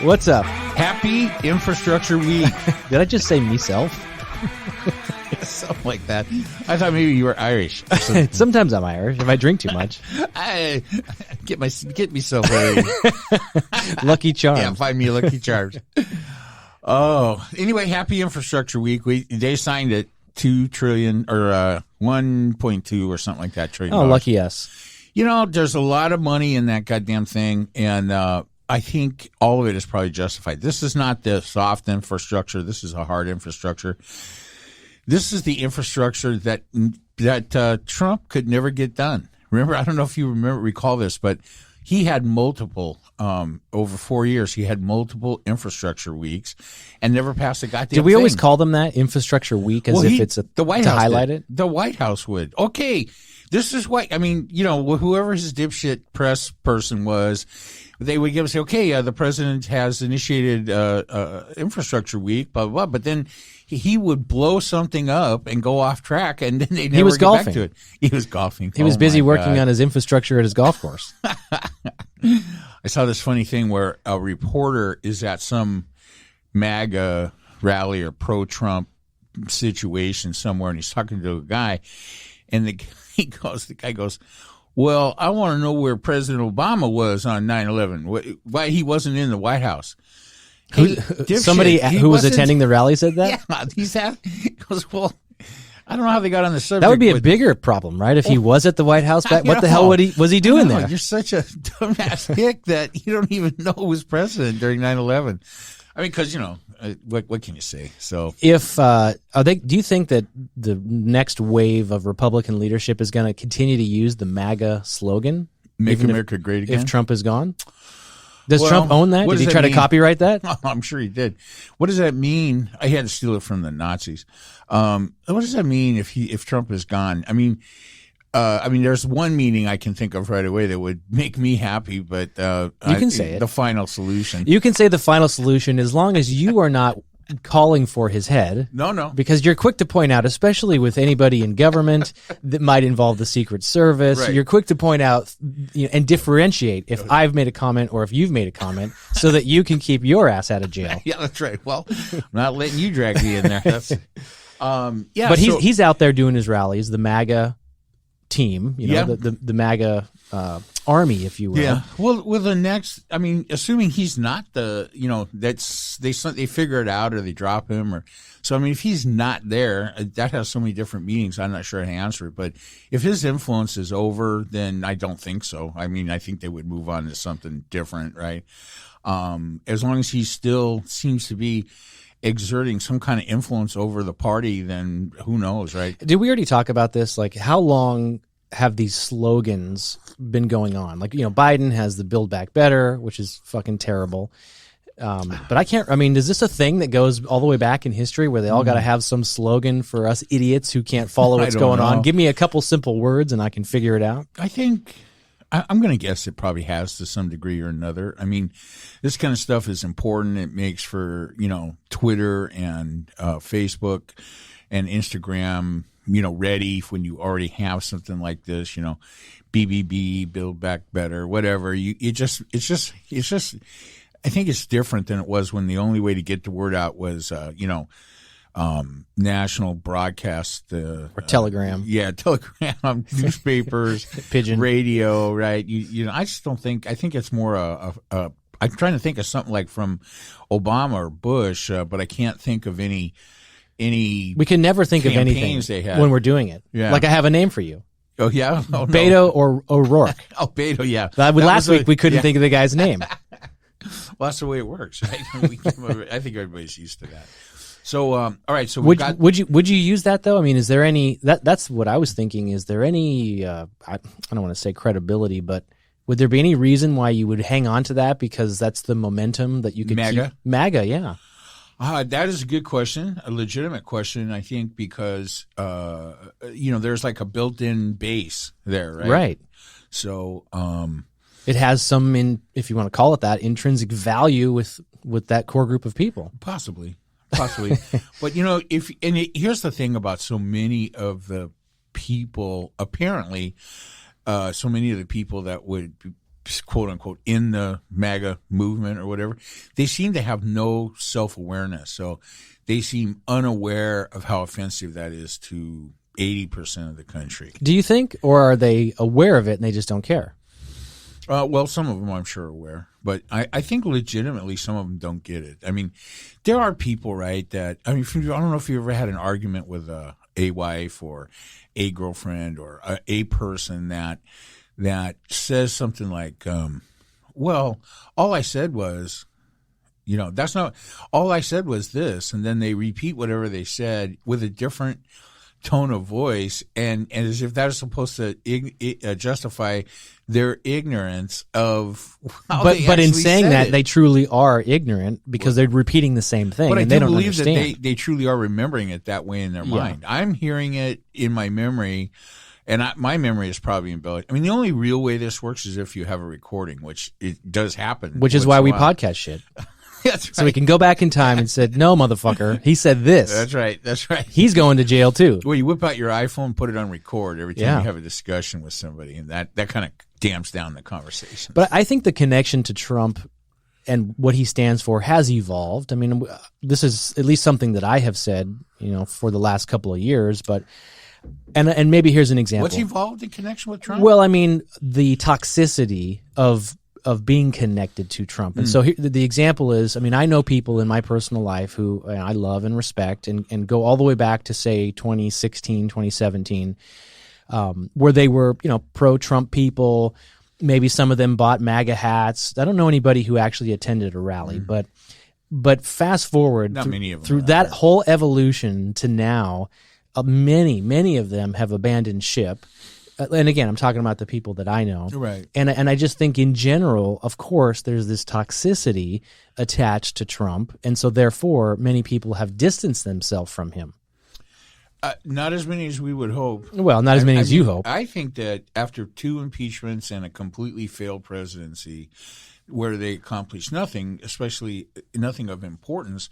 What's up? Happy Infrastructure Week. Did I just say myself? Something like that. I thought maybe you were Irish. Sometimes I'm Irish if I drink too much. I get myself ready. Lucky Charms. Yeah, find me a Lucky Charms. Oh, anyway, happy Infrastructure Week. They signed it, $2 trillion or 1.2 or something like that trillion. Oh, lucky us. You know, there's a lot of money in that goddamn thing, and I think all of it is probably justified. This is not the soft infrastructure. This is a hard infrastructure. This is the infrastructure that Trump could never get done. Remember, I don't know if you recall this, but he had multiple over 4 years. He had multiple infrastructure weeks and never passed a goddamn thing. Did we always call them that, Infrastructure Week, as if it's the White to House highlight it? The White House would. Okay, this is what I mean. You know, whoever his dipshit press person was, they would give us, okay, the president has initiated Infrastructure Week, blah, blah, blah. But then he would blow something up and go off track, and then they never was get golfing. back to it. He was golfing. He was busy working on his infrastructure at his golf course. I saw this funny thing where a reporter is at some MAGA rally or pro-Trump situation somewhere, and he's talking to a guy, and the guy goes, well, I want to know where President Obama was on 9/11. Why he wasn't in the White House. Somebody who was attending the rally said that? Yeah, he goes, well, I don't know how they got on the subject. That would be a bigger problem, right? If he was at the White House, what the hell was he doing there? You're such a dumbass hick that you don't even know who was president during 9/11. I mean, because, you know, what can you say? So, if do you think that the next wave of Republican leadership is going to continue to use the MAGA slogan, "Make America Great Again"? If Trump is gone, does Trump own that? Did he try to copyright that? I'm sure he did. What does that mean? I had to steal it from the Nazis. What does that mean if Trump is gone? I mean, there's one meaning I can think of right away that would make me happy, but you can say it. The final solution. You can say the final solution as long as you are not calling for his head. No. Because you're quick to point out, especially with anybody in government that might involve the Secret Service, right. You're quick to point out and differentiate if I've made a comment or if you've made a comment so that you can keep your ass out of jail. Yeah, that's right. Well, I'm not letting you drag me in there. That's, but he's out there doing his rallies, the MAGA team, the MAGA army, if you will. Yeah. Well, the next, I mean, assuming he's not they figure it out or they drop him or so. I mean, if he's not there, that has so many different meanings. I'm not sure how to answer it. But if his influence is over, then I don't think so. I mean, I think they would move on to something different, right? As long as he still seems to be exerting some kind of influence over the party, then who knows, right? Did we already talk about this? Like, how long have these slogans been going on? Like, Biden has the Build Back Better, which is fucking terrible. But is this a thing that goes all the way back in history where they all got to have some slogan for us idiots who can't follow what's going on? Give me a couple simple words and I can figure it out. I think I'm going to guess it probably has to some degree or another. I mean, this kind of stuff is important. It makes for, Twitter and Facebook and Instagram, ready when you already have something like this, BBB, Build Back Better, whatever. It's just, I think it's different than it was when the only way to get the word out was, national broadcast or telegram. Telegram, newspapers, pigeon radio, right? I just don't think. I think it's more I'm trying to think of something like from Obama or Bush, but I can't think of any. We can never think of anything they had when we're doing it. Yeah. Like I have a name for you. Oh yeah, Beto or O'Rourke. Oh, Beto, yeah. Last week we couldn't think of the guy's name. Well, that's the way it works, right? I think everybody's used to that. So, all right. So, would you use that though? I mean, is there any that's what I was thinking. Is there any? I don't want to say credibility, but would there be any reason why you would hang on to that because that's the momentum that you could keep? MAGA, yeah. That is a good question, a legitimate question. I think because there's like a built-in base there, right? Right. So, it has some, if you want to call it that, intrinsic value with that core group of people. Possibly. But here's the thing about so many of the people, apparently, so many of the people that would quote unquote in the MAGA movement or whatever, they seem to have no self-awareness. So they seem unaware of how offensive that is to 80% of the country. Do you think, or are they aware of it and they just don't care? Well, some of them I'm sure are aware, but I think legitimately some of them don't get it. I mean, there are people, right, that, I mean, I don't know if you ever had an argument with a wife or a girlfriend or a person that says something like, well, all I said was, that's not, all I said was this, and then they repeat whatever they said with a different tone of voice, and as if that is supposed to justify their ignorance of how they but in actually saying said that, it. they truly are ignorant because they're repeating the same thing, But and I they do don't believe understand. that they truly are remembering it that way in their mind. I'm hearing it in my memory, and my memory is probably embellished. I mean, the only real way this works is if you have a recording, which it does happen. Which is why we podcast shit. That's right. So we can go back in time and said, no, motherfucker, he said this. That's right. He's going to jail too. Well, you whip out your iPhone, put it on record every time you have a discussion with somebody, and that kind of damps down the conversation. But I think the connection to Trump and what he stands for has evolved. I mean, this is at least something that I have said, for the last couple of years. But and maybe here's an example. What's evolved in connection with Trump? Well, I mean, the toxicity of being connected to Trump. And so here, the example is, I mean, I know people in my personal life who I love and respect and go all the way back to, say, 2016, 2017, where they were, pro-Trump people. Maybe some of them bought MAGA hats. I don't know anybody who actually attended a rally, but fast forward through that whole evolution to now, many of them have abandoned ship. And again, I'm talking about the people that I know. Right. And I just think in general, of course, there's this toxicity attached to Trump. And so therefore, many people have distanced themselves from him. Not as many as we would hope. Well, not as many as you hope. I think that after 2 impeachments and a completely failed presidency where they accomplished nothing, especially nothing of importance,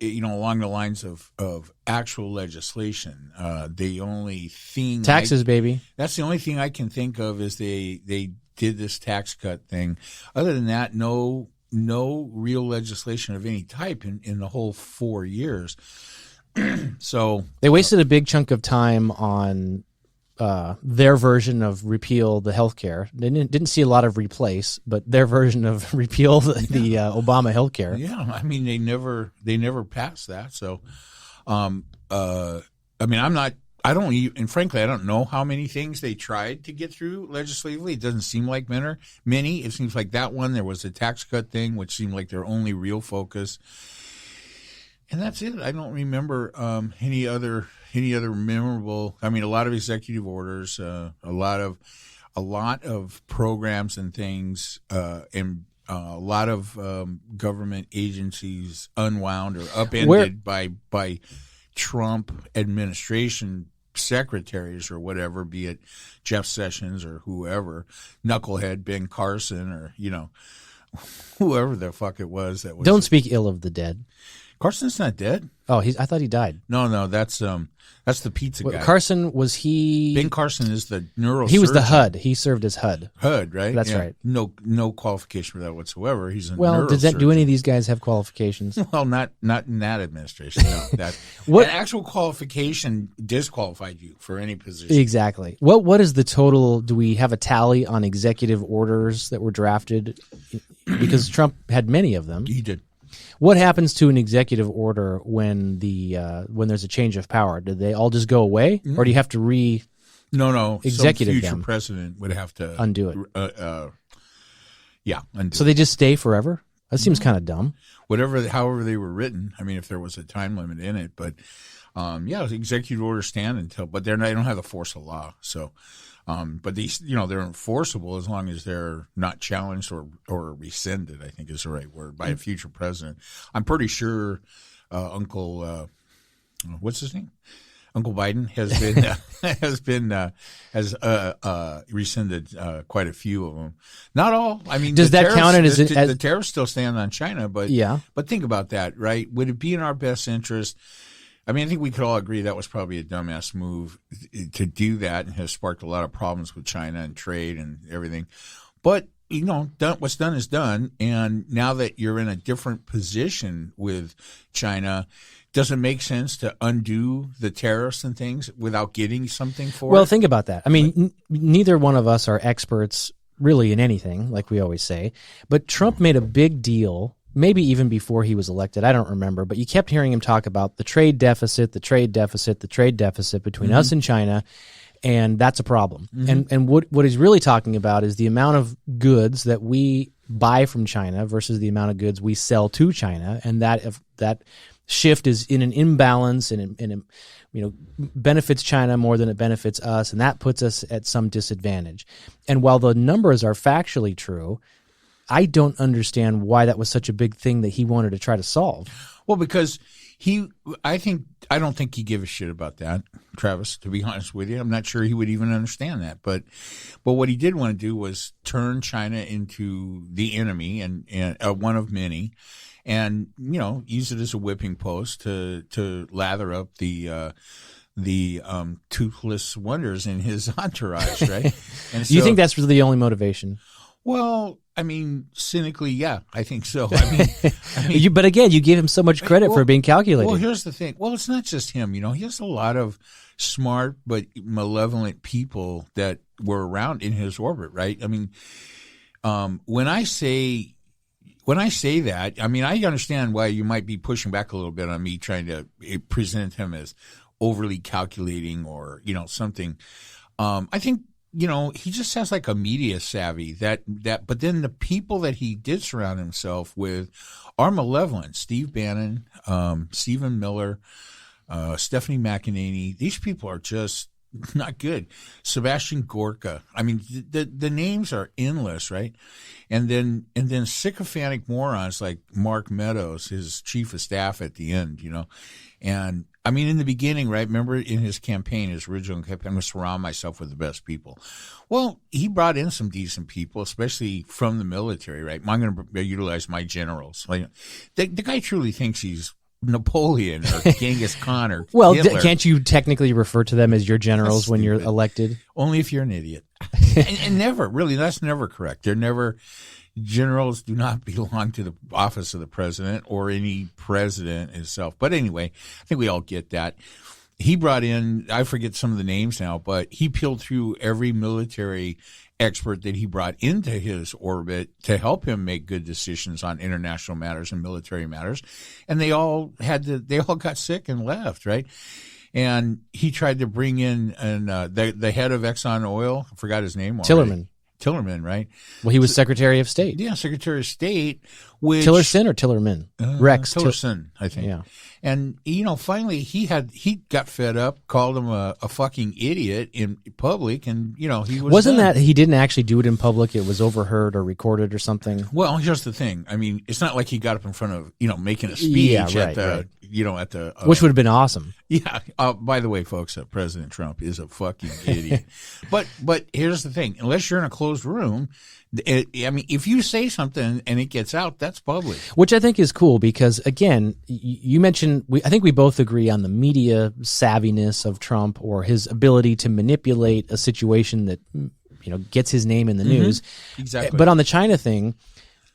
along the lines of actual legislation, the only thing taxes, baby. That's the only thing I can think of is they did this tax cut thing. Other than that, no real legislation of any type in the whole 4 years. So they wasted a big chunk of time on their version of repeal the health care. They didn't see a lot of replace, but their version of repeal the Obama health care. Yeah, I mean they never passed that. So, I mean I don't even, and frankly I don't know how many things they tried to get through legislatively. It doesn't seem like many. It seems like that one, there was a tax cut thing, which seemed like their only real focus. And that's it. I don't remember any other memorable. I mean, a lot of executive orders, a lot of programs and things, and a lot of government agencies unwound or upended by Trump administration secretaries or whatever, be it Jeff Sessions or whoever, knucklehead Ben Carson or whoever the fuck it was that was. Don't speak ill of the dead. Carson's not dead. Oh, I thought he died. No, that's the pizza guy. Carson, was he? Ben Carson is the neurosurgeon. He was the HUD. He served as HUD. HUD, right? That's right. No qualification for that whatsoever. He's a well. neurosurgeon. Do any of these guys have qualifications? Well, not in that administration. No, that actual qualification disqualified you for any position. Exactly. What is the total? Do we have a tally on executive orders that were drafted? Because Trump had many of them. He did. What happens to an executive order when there's a change of power? Do they all just go away, or do you have to No. executive some future them? President would have to Undo it. Undo. So they just stay forever? That seems kind of dumb. However they were written. I mean, if there was a time limit in it, but executive orders stand until, but they don't have the force of law. So, but these, they're enforceable as long as they're not challenged or rescinded, I think is the right word, by a future president. I'm pretty sure Uncle, what's his name? Uncle Biden has rescinded quite a few of them. Not all. I mean, does that count as the tariffs still stand on China? But yeah. But think about that, right? Would it be in our best interest? I mean, I think we could all agree that was probably a dumbass move to do that, and has sparked a lot of problems with China and trade and everything. But what's done is done, and now that you're in a different position with China, does it make sense to undo the tariffs and things without getting something for it? Well, think about that. I mean, neither one of us are experts really in anything, like we always say. But Trump made a big deal, maybe even before he was elected. I don't remember, but you kept hearing him talk about the trade deficit, the trade deficit, the trade deficit between us and China. And that's a problem. And what he's really talking about is the amount of goods that we buy from China versus the amount of goods we sell to China, and that shift is in an imbalance, and it benefits China more than it benefits us, and that puts us at some disadvantage. And while the numbers are factually true, I don't understand why that was such a big thing that he wanted to try to solve. Well, because I don't think he gave a shit about that, Travis, to be honest with you. I'm not sure he would even understand that. But what he did want to do was turn China into the enemy and one of many, and use it as a whipping post to lather up the toothless wonders in his entourage, right? And Do you think that's really the only motivation? Well, I mean, cynically, yeah, I think so. I mean, but again, you give him so much credit for being calculated. Well, here's the thing. Well, it's not just him. He has a lot of smart but malevolent people that were around in his orbit, right? I mean, when I say that, I mean, I understand why you might be pushing back a little bit on me trying to present him as overly calculating or something. I think. He just has like a media savvy but then the people that he did surround himself with are malevolent. Steve Bannon, Stephen Miller, Stephanie McEnany. These people are just not good. Sebastian Gorka. I mean, the names are endless, right? And then sycophantic morons like Mark Meadows, his chief of staff at the end, and I mean, in the beginning, right? Remember in his campaign, his original campaign, I'm going to surround myself with the best people. Well, he brought in some decent people, especially from the military, right? I'm going to utilize my generals. Like, the guy truly thinks he's Napoleon or Genghis Khan or well, Hitler. Can't you technically refer to them as your generals when you're elected? Only if you're an idiot. and never, really, that's never correct. They're never. Generals do not belong to the office of the president or any president himself. But anyway, I think we all get that. He brought in, I forget some of the names now, but he peeled through every military expert that he brought into his orbit to help him make good decisions on international matters and military matters. And they all got sick and left, right? And he tried to bring in the head of Exxon Oil, I forgot his name already. Tillerman, right? Well, he was Secretary of State. Yeah, Secretary of State. Tillerson or Tillerman? Rex Tillerson, I think. Yeah. And finally he got fed up, called him a fucking idiot in public, and he wasn't that he didn't actually do it in public. It was overheard or recorded or something. Well, here's the thing. I mean, it's not like he got up in front of making a speech at the which would have been awesome. Yeah. By the way, folks, President Trump is a fucking idiot. but here's the thing: unless you're in a closed room, I mean, if you say something and it gets out, that's public. Which I think is cool because, again, you mentioned, I think we both agree on the media savviness of Trump or his ability to manipulate a situation that, gets his name in the news. Exactly. But on the China thing,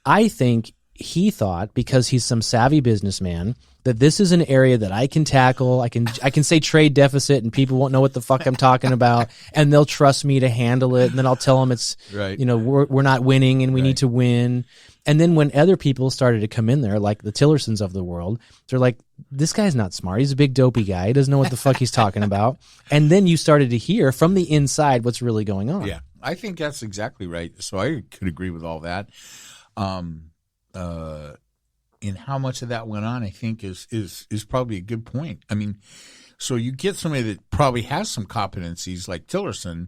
I think he thought, because he's some savvy businessman, that this is an area that I can tackle. I can say trade deficit and people won't know what the fuck I'm talking about, and they'll trust me to handle it. And then I'll tell them it's, right. We're not winning and we need to win. And then when other people started to come in there, like the Tillersons of the world, they're like, this guy's not smart. He's a big dopey guy. He doesn't know what the fuck he's talking about. And then you started to hear from the inside what's really going on. Yeah, I think that's exactly right. So I could agree with all that. And how much of that went on, I think, is probably a good point. I mean, so you get somebody that probably has some competencies like Tillerson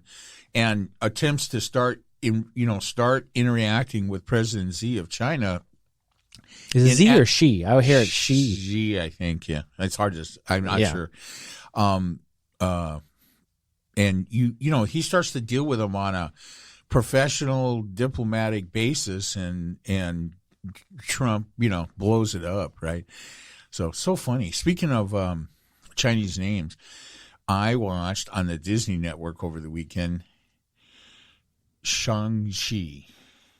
and attempts to start interacting with President Xi of China. Is it Z or she? I would hear it she. Xi, I think, yeah. It's hard to, I'm not sure. And he starts to deal with them on a professional diplomatic basis, and Trump, blows it up, right? So funny. Speaking of Chinese names, I watched on the Disney Network over the weekend Shang-Chi.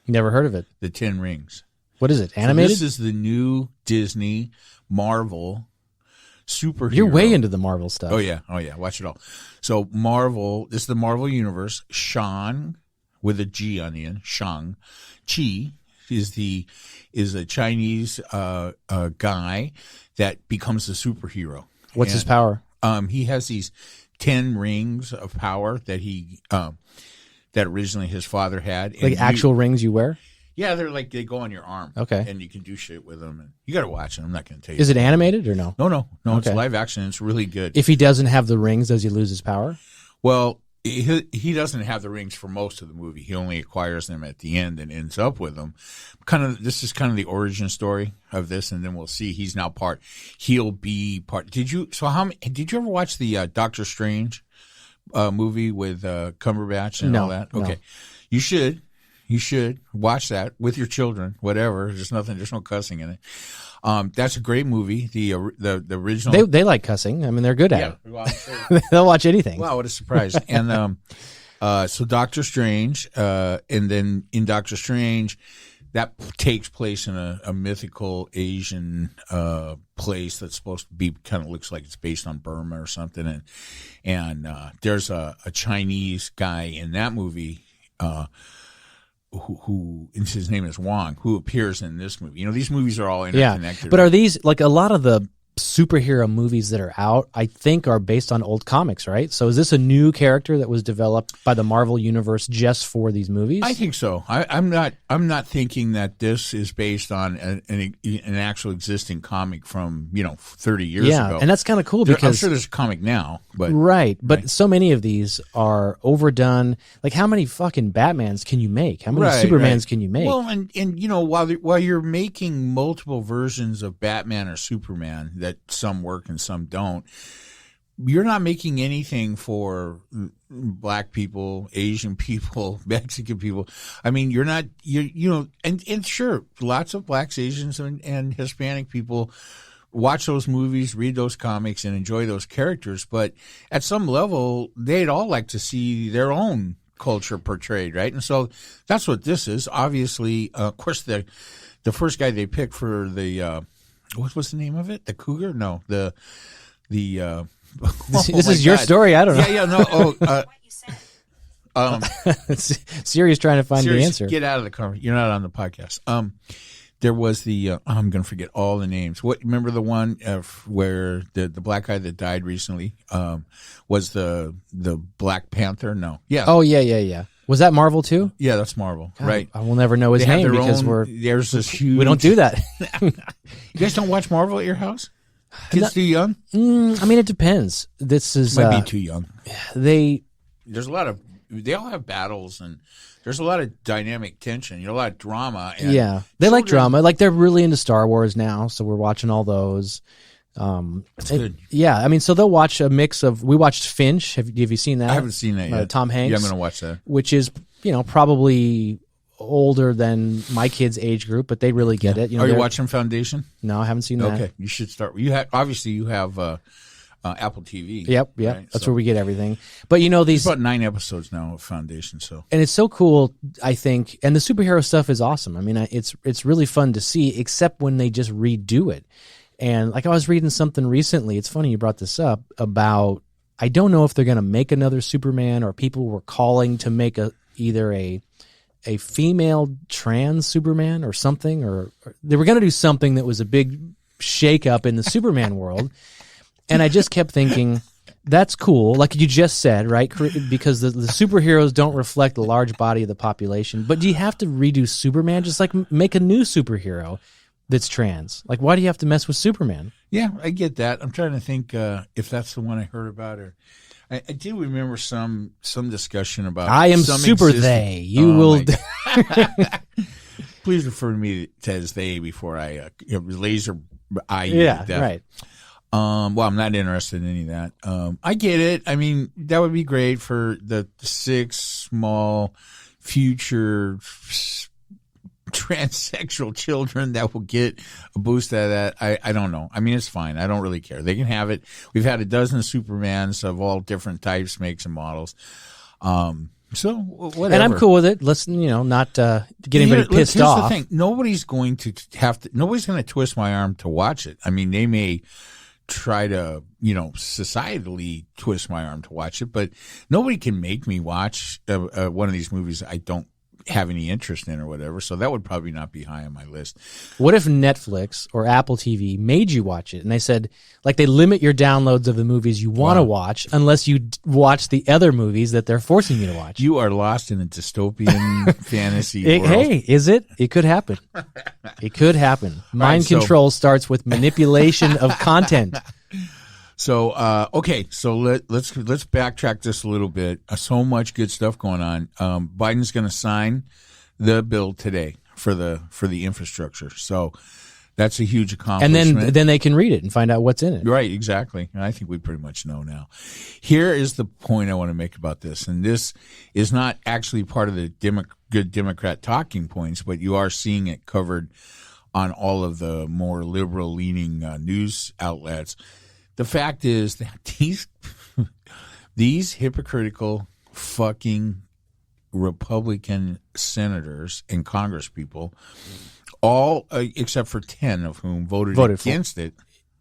Never heard of it. The 10 Rings. What is it? So Animated? this is the new Disney Marvel superhero. You're way into the Marvel stuff. Oh yeah. Watch it all. So Marvel, this is the Marvel universe. Shang, with a G on the end. Shang-Chi is a Chinese guy that becomes a superhero. What's his power? He has these 10 rings of power that that originally his father had. And Like actual rings you wear? Yeah, they go on your arm. Okay. And you can do shit with them. And you got to watch it. I'm not going to tell you. Is it animated or no? No. It's Okay. live action. It's really good. If he doesn't have the rings, does he lose his power? Well, he doesn't have the rings for most of the movie. He only acquires them at the end and ends up with them. This is kind of the origin story of this, and then we'll see. He'll be part. Did you ever watch the Doctor Strange movie with Cumberbatch and all that? Okay, no. You should watch that with your children. Whatever. There's no cussing in it. That's a great movie. The original. They like cussing. I mean, they're good at it. Well, They'll watch anything. Wow, what a surprise! And so Doctor Strange, and then in Doctor Strange, that takes place in a mythical Asian place that's supposed to be looks like it's based on Burma or something, and there's a Chinese guy in that movie. Who his name is Wong, who appears in this movie. These movies are all interconnected. Yeah, but are these, like, a lot of the superhero movies that are out, I think, are based on old comics, right? So is this a new character that was developed by the Marvel Universe just for these movies? I think so. I'm not thinking that this is based on an actual existing comic from 30 years ago. Yeah, and that's kind of cool because I'm sure there's a comic now, but but so many of these are overdone. Like, how many fucking Batmans can you make? How many Supermans can you make? Well, and while you're making multiple versions of Batman or Superman that some work and some don't, you're not making anything for black people, Asian people, Mexican people. I mean, you're not, and sure, lots of blacks, Asians, and Hispanic people watch those movies, read those comics, and enjoy those characters. But at some level, they'd all like to see their own culture portrayed, right? And so that's what this is. Obviously, of course, the first guy they picked for the what was the name of it? The Cougar? No, the. This is your story. I don't know. Yeah, no. Siri's trying to find the answer. Get out of the car. You're not on the podcast. There was the I'm going to forget all the names. Remember the one where the black guy that died recently was the Black Panther? No. Yeah. Oh yeah. Was that Marvel too? Yeah, that's Marvel. God, right. I will never know his name because there's this huge. We don't do that. You guys don't watch Marvel at your house? Kids too young? I mean, it depends. This is might be too young. There's a lot of. They all have battles and there's a lot of dynamic tension. A lot of drama. And they like drama. Like, they're really into Star Wars now, so we're watching all those. That's good. Yeah, I mean, so they'll watch a mix of. We watched Finch. Have you seen that? I haven't seen that yet. Tom Hanks. Yeah, I'm going to watch that. Which is, probably older than my kids' age group, but they really get it. Are you watching Foundation? No, I haven't seen that. Okay, you should start. You have Apple TV. Yep. Right? That's where we get everything. But these. There's about 9 episodes now of Foundation. So. And it's so cool, I think, and the superhero stuff is awesome. I mean, it's really fun to see, except when they just redo it. And like, I was reading something recently. It's funny you brought this up about. I don't know if they're going to make another Superman, or people were calling to make either a female trans Superman or something, or they were going to do something that was a big shakeup in the Superman world. And I just kept thinking, that's cool, like you just said, right? Because the superheroes don't reflect the large body of the population. But do you have to redo Superman? Just like make a new superhero that's trans. Like, why do you have to mess with Superman? Yeah, I get that. I'm trying to think if that's the one I heard about, or I do remember some discussion about. I am super they. You will. Please refer to me as they before I laser eye you. Yeah, right. Well, I'm not interested in any of that. I get it. I mean, that would be great for the 6 small future transsexual children that will get a boost out of that. I don't know. I mean, it's fine. I don't really care. They can have it. We've had a dozen Supermans of all different types, makes, and models. So whatever. And I'm cool with it. Let's, not get anybody pissed here's off. the thing. Nobody's going to twist my arm to watch it. I mean, they may try to, societally twist my arm to watch it, but nobody can make me watch one of these movies I don't have any interest in or whatever. So that would probably not be high on my list. What if Netflix or Apple TV made you watch it? And they said, they limit your downloads of the movies you want to watch unless you watch the other movies that they're forcing you to watch. You are lost in a dystopian fantasy world. Hey, is it? It could happen. It could happen. Mind control starts with manipulation of content. So, okay, so let's backtrack just a little bit. So much good stuff going on. Biden's going to sign the bill today for the infrastructure. So that's a huge accomplishment. And then they can read it and find out what's in it. Right, exactly. And I think we pretty much know now. Here is the point I want to make about this, and this is not actually part of the good Democrat talking points, but you are seeing it covered on all of the more liberal-leaning news outlets. The fact is that these hypocritical fucking Republican senators and congresspeople, all except for 10 of whom voted against it.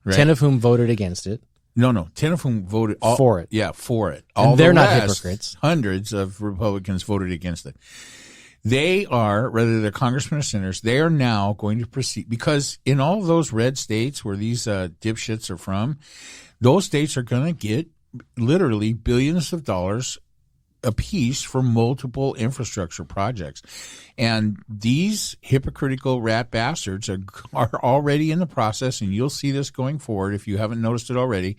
Right? 10 of whom voted against it. No, 10 of whom voted for it. Yeah, for it. And they're not hypocrites. Hundreds of Republicans voted against it. They are, whether they're congressmen or senators, they are now going to proceed, because in all those red states where these dipshits are from, those states are going to get literally billions of dollars apiece for multiple infrastructure projects. And these hypocritical rat bastards are already in the process, and you'll see this going forward if you haven't noticed it already.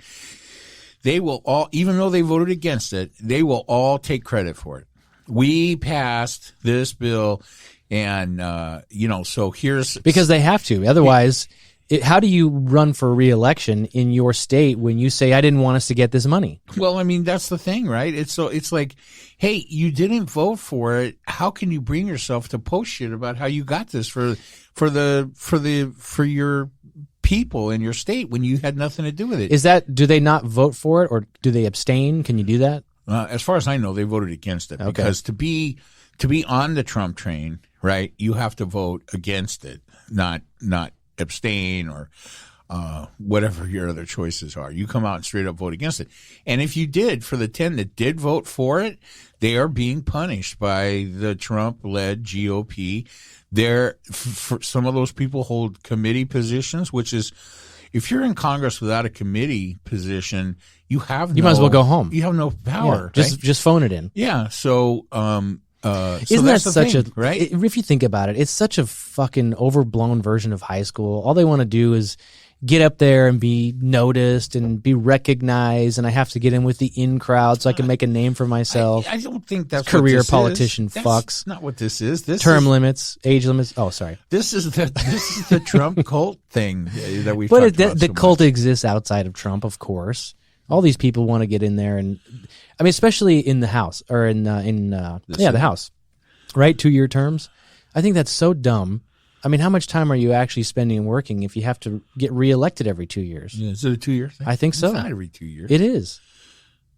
They will all, even though they voted against it, they will all take credit for it. We passed this bill, and, so here's... Because they have to. Otherwise, how do you run for re-election in your state when you say, I didn't want us to get this money? Well, I mean, that's the thing, right? It's like, hey, you didn't vote for it. How can you bring yourself to post shit about how you got this for your people in your state when you had nothing to do with it? Do they not vote for it, or do they abstain? Can you do that? As far as I know, they voted against it, because to be on the Trump train, right, you have to vote against it, not abstain or whatever your other choices are. You come out and straight up vote against it. And if you did, for the 10 that did vote for it, they are being punished by the Trump-led GOP. Some of those people hold committee positions, which is, if you're in Congress without a committee position, you might as well go home. You have no power. Yeah, just phone it in. Yeah. So, isn't that such thing, right? If you think about it, it's such a fucking overblown version of high school. All they want to do is get up there and be noticed and be recognized, and I have to get in with the in crowd so I can make a name for myself. I don't think that's career what this politician is. fucks. That's not what this is. This term is, limits, age limits. Oh, sorry. This is the Trump cult thing that we've But talked about. The cult exists outside of Trump, of course. All these people want to get in there, and I mean, especially in the House or the House, right? 2-year terms. I think that's so dumb. I mean, how much time are you actually spending working if you have to get reelected every 2 years? Yeah, is it a 2-year thing? I think so. It's not every 2 years. It is.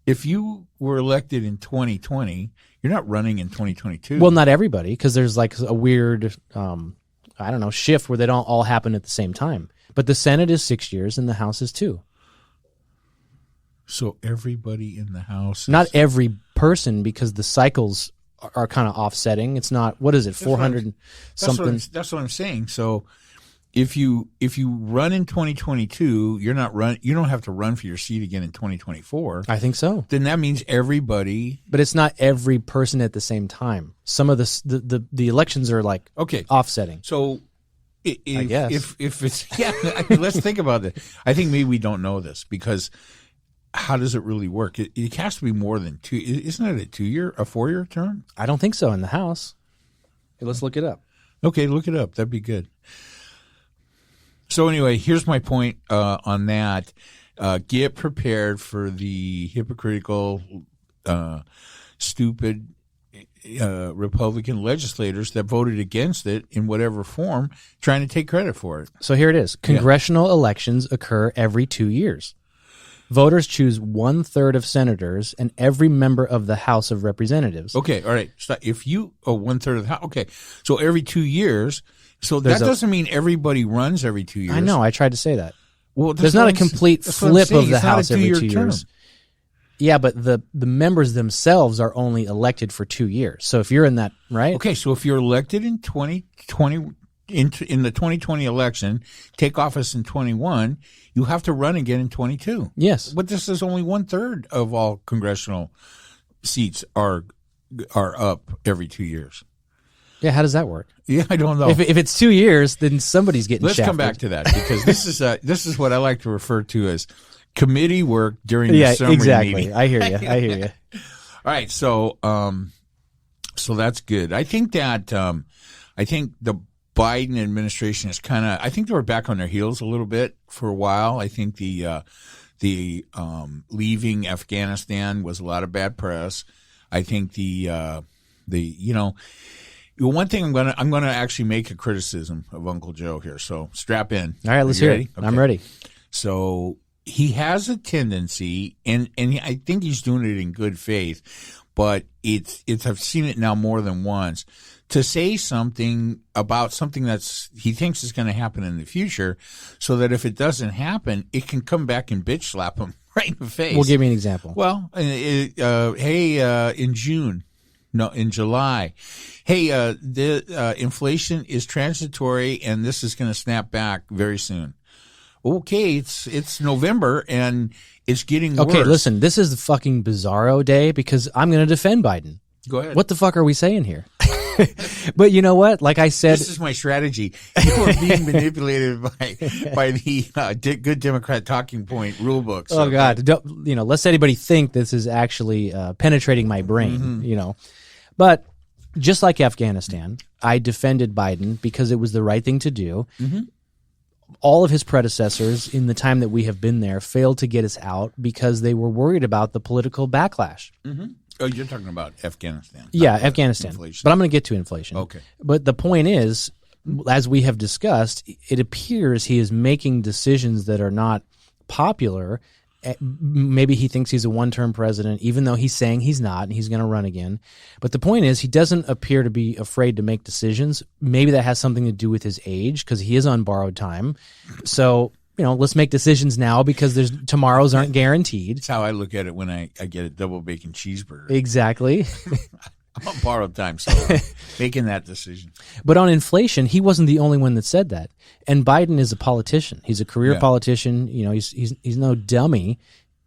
If you were elected in 2020, you're not running in 2022. Well, not everybody, because there's like a weird, shift where they don't all happen at the same time. But the Senate is 6 years and the House is 2. So everybody in the House not every person, because the cycles are kind of offsetting. It's not, what is it, 400 something? That's what I'm saying. So if you run in 2022, you don't have to run for your seat again in 2024. I think so. Then that means everybody. But it's not every person at the same time. Some of the elections are like offsetting. So I guess if it's let's think about it. I think maybe we don't know this, because how does it really work? It has to be more than 2. Isn't it a 4-year term? I don't think so in the House. Okay, let's look it up. Okay, look it up. That'd be good. So anyway, here's my point on that. Get prepared for the hypocritical, stupid Republican legislators that voted against it in whatever form, trying to take credit for it. So here it is. Congressional elections occur every 2 years. Voters choose 1/3 of senators and every member of the House of Representatives. Okay, all right. So if you 1/3 of the House, okay, so every 2 years. So that doesn't mean everybody runs every 2 years. I know. I tried to say that. Well, there's not a complete flip of the House every 2 term. years. Yeah, but the members themselves are only elected for 2 years. So if you're in that, right? Okay, so if you're elected in 2020 in the 2020 election, take office in 21, you have to run again in 22. Yes. But this is only 1/3 of all congressional seats are up every 2 years. Yeah, how does that work? Yeah, I don't know. If it's 2 years, then somebody's getting Let's shafted. come back to that because this is what I like to refer to as committee work during the summary meeting. I hear you. All right, so that's good. I think that the Biden administration is I think they were back on their heels a little bit for a while. I think the leaving Afghanistan was a lot of bad press. I think one thing I'm gonna actually make a criticism of Uncle Joe here. So strap in. All right, let's hear it. Okay. I'm ready. So he has a tendency, and I think he's doing it in good faith, but it's I've seen it now more than once, to say something about something he thinks is going to happen in the future, so that if it doesn't happen, it can come back and bitch slap him right in the face. Well, give me an example. Well, in June. No, in July. Hey, the inflation is transitory, and this is going to snap back very soon. Okay, it's November, and it's getting worse. Okay, listen, this is the fucking bizarro day because I'm going to defend Biden. Go ahead. What the fuck are we saying here? But you know what? Like I said, this is my strategy. You are being manipulated by the Good Democrat Talking Point rule book. Oh God! Don't, lest anybody think this is actually penetrating my brain. Mm-hmm. But just like Afghanistan, I defended Biden because it was the right thing to do. Mm-hmm. All of his predecessors in the time that we have been there failed to get us out because they were worried about the political backlash. Mm-hmm. Oh, you're talking about Afghanistan. Yeah, Afghanistan. Inflation. But I'm going to get to inflation. Okay. But the point is, as we have discussed, it appears he is making decisions that are not popular. Maybe he thinks he's a one-term president, even though he's saying he's not, and he's going to run again. But the point is, he doesn't appear to be afraid to make decisions. Maybe that has something to do with his age, because he is on borrowed time. So, let's make decisions now because tomorrows aren't guaranteed. That's how I look at it when I get a double bacon cheeseburger. Exactly. I'm on borrowed time, so making that decision. But on inflation, he wasn't the only one that said that. And Biden is a politician. He's a career politician. He's no dummy,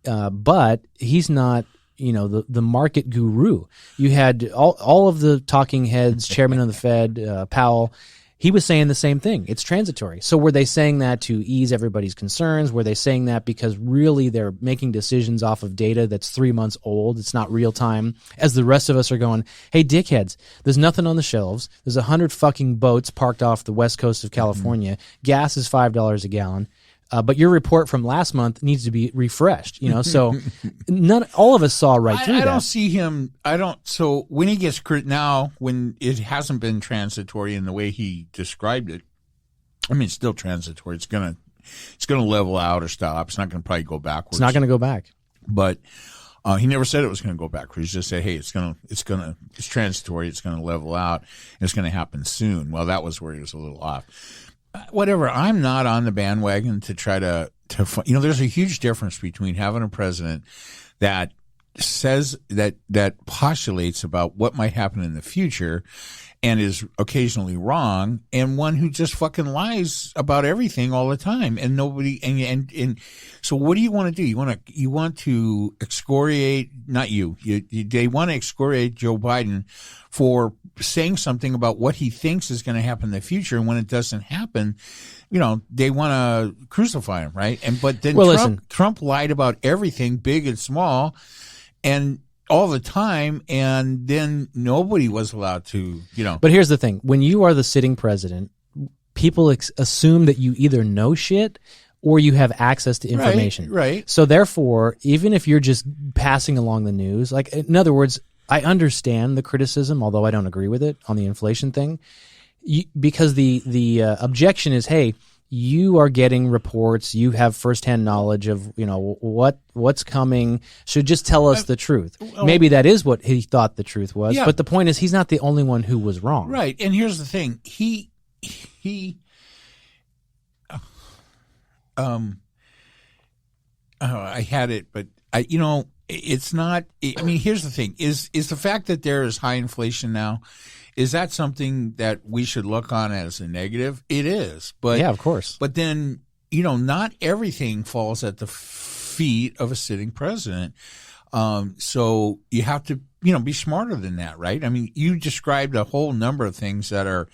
but he's not, the market guru. You had all of the talking heads, chairman of the Fed, Powell. He was saying the same thing. It's transitory. So were they saying that to ease everybody's concerns? Were they saying that because really they're making decisions off of data that's 3 months old? It's not real time. As the rest of us are going, hey, dickheads, there's nothing on the shelves. There's 100 fucking boats parked off the west coast of California. Mm-hmm. Gas is $5 a gallon. But your report from last month needs to be refreshed, So all of us saw right through that. I don't see him. So when he gets now, when it hasn't been transitory in the way he described it, I mean, it's still transitory. It's gonna level out or stop. It's not gonna probably go backwards. It's not gonna go back. But he never said it was gonna go backwards. He just said, hey, it's transitory. It's gonna level out. And it's gonna happen soon. Well, that was where he was a little off. Whatever. I'm not on the bandwagon to try to there's a huge difference between having a president that says that postulates about what might happen in the future and is occasionally wrong, and one who just fucking lies about everything all the time, and nobody and so what do you want to do? You want to excoriate, not you. They want to excoriate Joe Biden for saying something about what he thinks is going to happen in the future, and when it doesn't happen, they want to crucify him, right? But then Trump lied about everything, big and small, and all the time, and then nobody was allowed to, But here's the thing. When you are the sitting president, people assume that you either know shit or you have access to information. Right. So therefore, even if you're just passing along the news, like, in other words, I understand the criticism, although I don't agree with it on the inflation thing, because the objection is, hey, you are getting reports. You have firsthand knowledge of, what's coming. Should just tell us the truth. Maybe that is what he thought the truth was. Yeah. But the point is, he's not the only one who was wrong. Right. And here's the thing. I had it, but it's not. I mean, here's the thing: is the fact that there is high inflation now, is that something that we should look on as a negative? It is, but Yeah, of course. But then not everything falls at the feet of a sitting president. So you have to be smarter than that, right? I mean, you described a whole number of things that are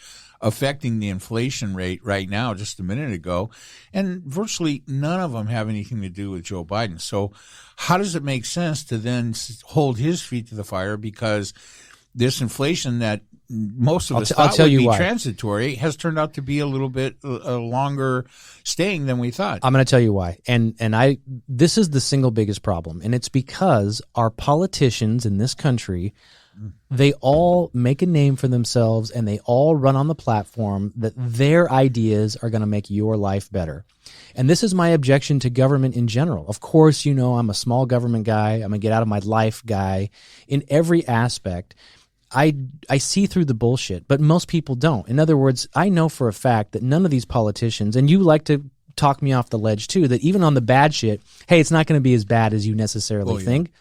affecting the inflation rate right now just a minute ago, and virtually none of them have anything to do with Joe Biden. So how does it make sense to then hold his feet to the fire, because this inflation that most of us thought would be transitory has turned out to be a little bit longer staying than we thought? I'm going to tell you why. And this is the single biggest problem, and it's because our politicians in this country, they all make a name for themselves, and they all run on the platform that their ideas are going to make your life better. And this is my objection to government in general. Of course, I'm a small government guy. I'm a get out of my life guy in every aspect. I see through the bullshit, but most people don't. In other words, I know for a fact that none of these politicians, and you like to talk me off the ledge too, that even on the bad shit, hey, it's not going to be as bad as you necessarily think.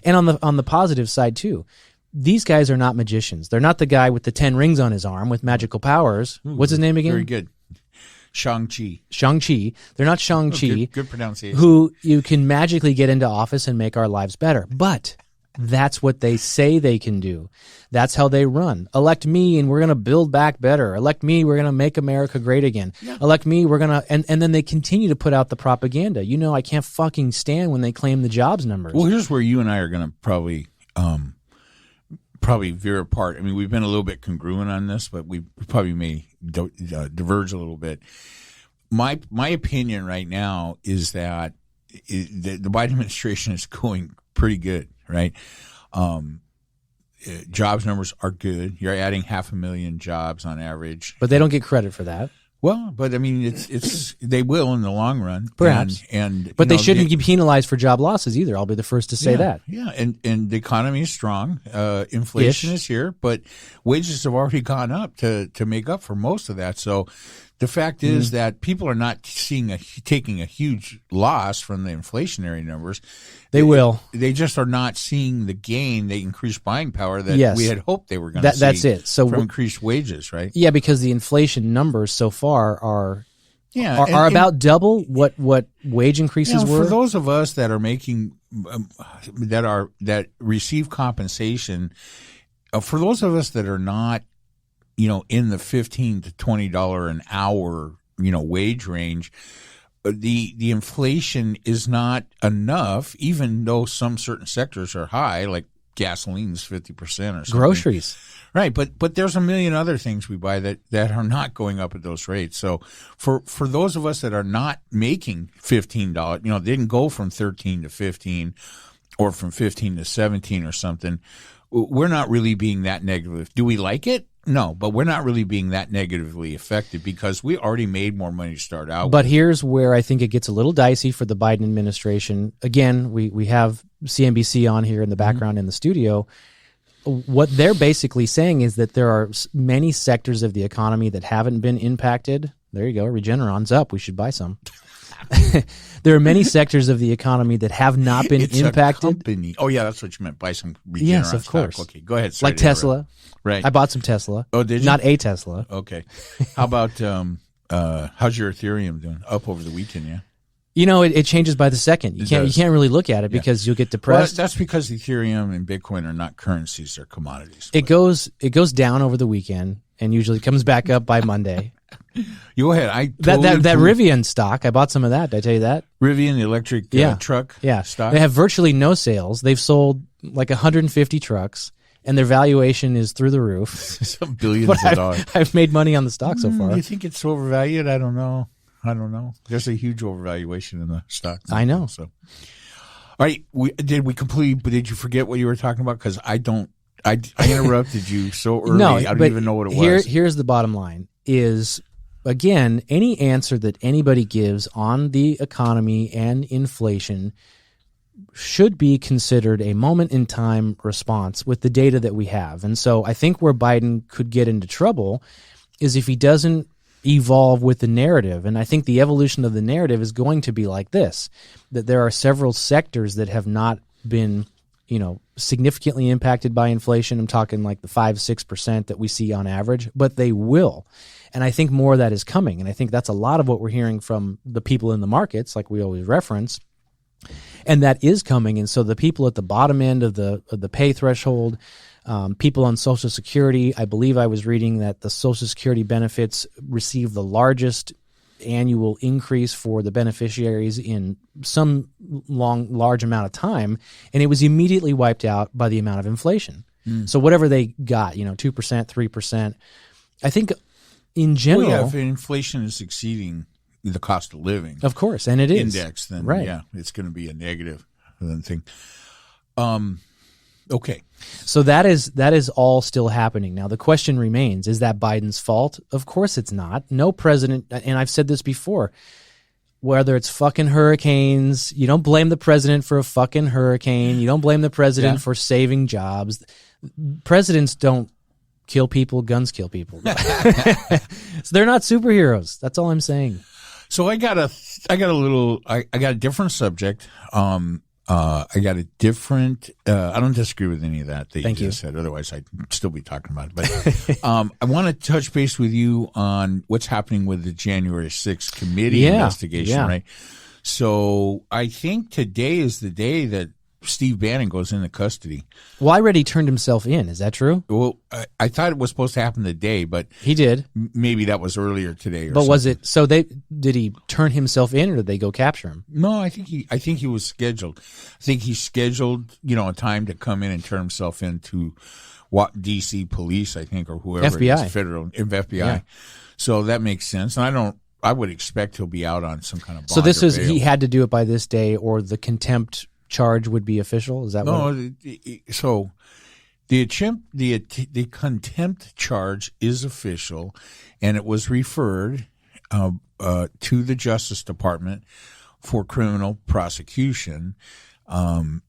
And on the positive side too, these guys are not magicians. They're not the guy with the 10 rings on his arm with magical powers. What's his name again? Very good. Shang-Chi. Shang-Chi. They're not Shang-Chi. Good pronunciation. Who you can magically get into office and make our lives better. But that's what they say they can do. That's how they run. Elect me and we're going to build back better. Elect me, we're going to make America great again. Yeah. Elect me, we're going to... And then they continue to put out the propaganda. I can't fucking stand when they claim the jobs numbers. Well, here's where you and I are going to probably veer apart. I mean, we've been a little bit congruent on this, but we probably may diverge a little bit. My opinion right now is that the Biden administration is going pretty good, right? Jobs numbers are good. You're adding 500,000 jobs on average, but they don't get credit for that. Well, but I mean, it's they will in the long run, perhaps. But they shouldn't be penalized for job losses either. I'll be the first to say that. Yeah, and the economy is strong. Inflation is here, but wages have already gone up to make up for most of that. So the fact is that people are not taking a huge loss from the inflationary numbers. They will. They just are not seeing the gain, the increased buying power that we had hoped they were going to see. That's it. So from increased wages, right? Yeah, because the inflation numbers so far are about double what wage increases were. For those of us that are making that receive compensation, for those of us that are not in the $15 to $20 an hour, wage range, the inflation is not enough, even though some certain sectors are high, like gasoline's 50% or something. Groceries. Right. But there's a million other things we buy that are not going up at those rates. So for those of us that are not making $15, they didn't go from 13 to 15 or from 15 to 17 or something, we're not really being that negative. Do we like it? No, but we're not really being that negatively affected because we already made more money to start out with. But here's where I think it gets a little dicey for the Biden administration. Again, we have CNBC on here in the background in the studio. What they're basically saying is that there are many sectors of the economy that haven't been impacted. There you go. Regeneron's up. We should buy some. There are many sectors of the economy that have not been impacted. Oh, yeah, that's what you meant. Buy some Regeneron Yes, of course. stock. Okay, go ahead. Sorry, like Tesla. Right. I bought some Tesla. Oh, did you? Not a Tesla. Okay. How about how's your Ethereum doing? Up over the weekend, yeah? It changes by the second. You can't really look at it because you'll get depressed. Well, that's because Ethereum and Bitcoin are not currencies; they're commodities. It goes down over the weekend and usually comes back up by Monday. You go ahead. That Rivian stock, I bought some of that. Did I tell you that? Rivian, the electric truck stock? They have virtually no sales. They've sold like 150 trucks, and their valuation is through the roof. Some billions of dollars. I've made money on the stock so far. Do you think it's overvalued? I don't know. There's a huge overvaluation in the stock. I know. So, all right. Did you forget what you were talking about? Because I interrupted you so early. No, I don't even know what it was. Here's the bottom line is, again, any answer that anybody gives on the economy and inflation should be considered a moment in time response with the data that we have. And so I think where Biden could get into trouble is if he doesn't evolve with the narrative. And I think the evolution of the narrative is going to be like this, that there are several sectors that have not been, significantly impacted by inflation. I'm talking like the 5-6% that we see on average, but they will. And I think more of that is coming. And I think that's a lot of what we're hearing from the people in the markets, like we always reference. And that is coming. And so the people at the bottom end of the pay threshold, people on Social Security, I believe I was reading that the Social Security benefits receive the largest annual increase for the beneficiaries in some large amount of time, and it was immediately wiped out by the amount of inflation. So whatever they got, 2%, 3%, I think in general, well, yeah, if inflation is exceeding the cost of living, of course, and it is index, then right. Yeah, it's going to be a negative thing. Okay. So that is all still happening. Now, the question remains, is that Biden's fault? Of course it's not. No president, and I've said this before, whether it's fucking hurricanes, you don't blame the president for a fucking hurricane. You don't blame the president for saving jobs. Presidents don't kill people, guns kill people. So they're not superheroes. That's all I'm saying. So I got a different subject. I got a different, I don't disagree with any of that you just said. Otherwise, I'd still be talking about it. But I want to touch base with you on what's happening with the January 6th committee investigation, right? So I think today is the day that Steve Bannon goes into custody. Well, I read he turned himself in. Is that true? Well, I thought it was supposed to happen today, but he did. Maybe that was earlier today. But was it? So did he turn himself in, or did they go capture him? No, I think he was scheduled. I think he scheduled, a time to come in and turn himself into D.C. police, I think, or whoever FBI. It is, federal FBI. Yeah. So that makes sense, and I would expect he'll be out on some kind of bond. So this or is bail. He had to do it by this day, or the contempt charge would be official. Is that so the contempt charge is official, and it was referred to the Justice Department for criminal prosecution.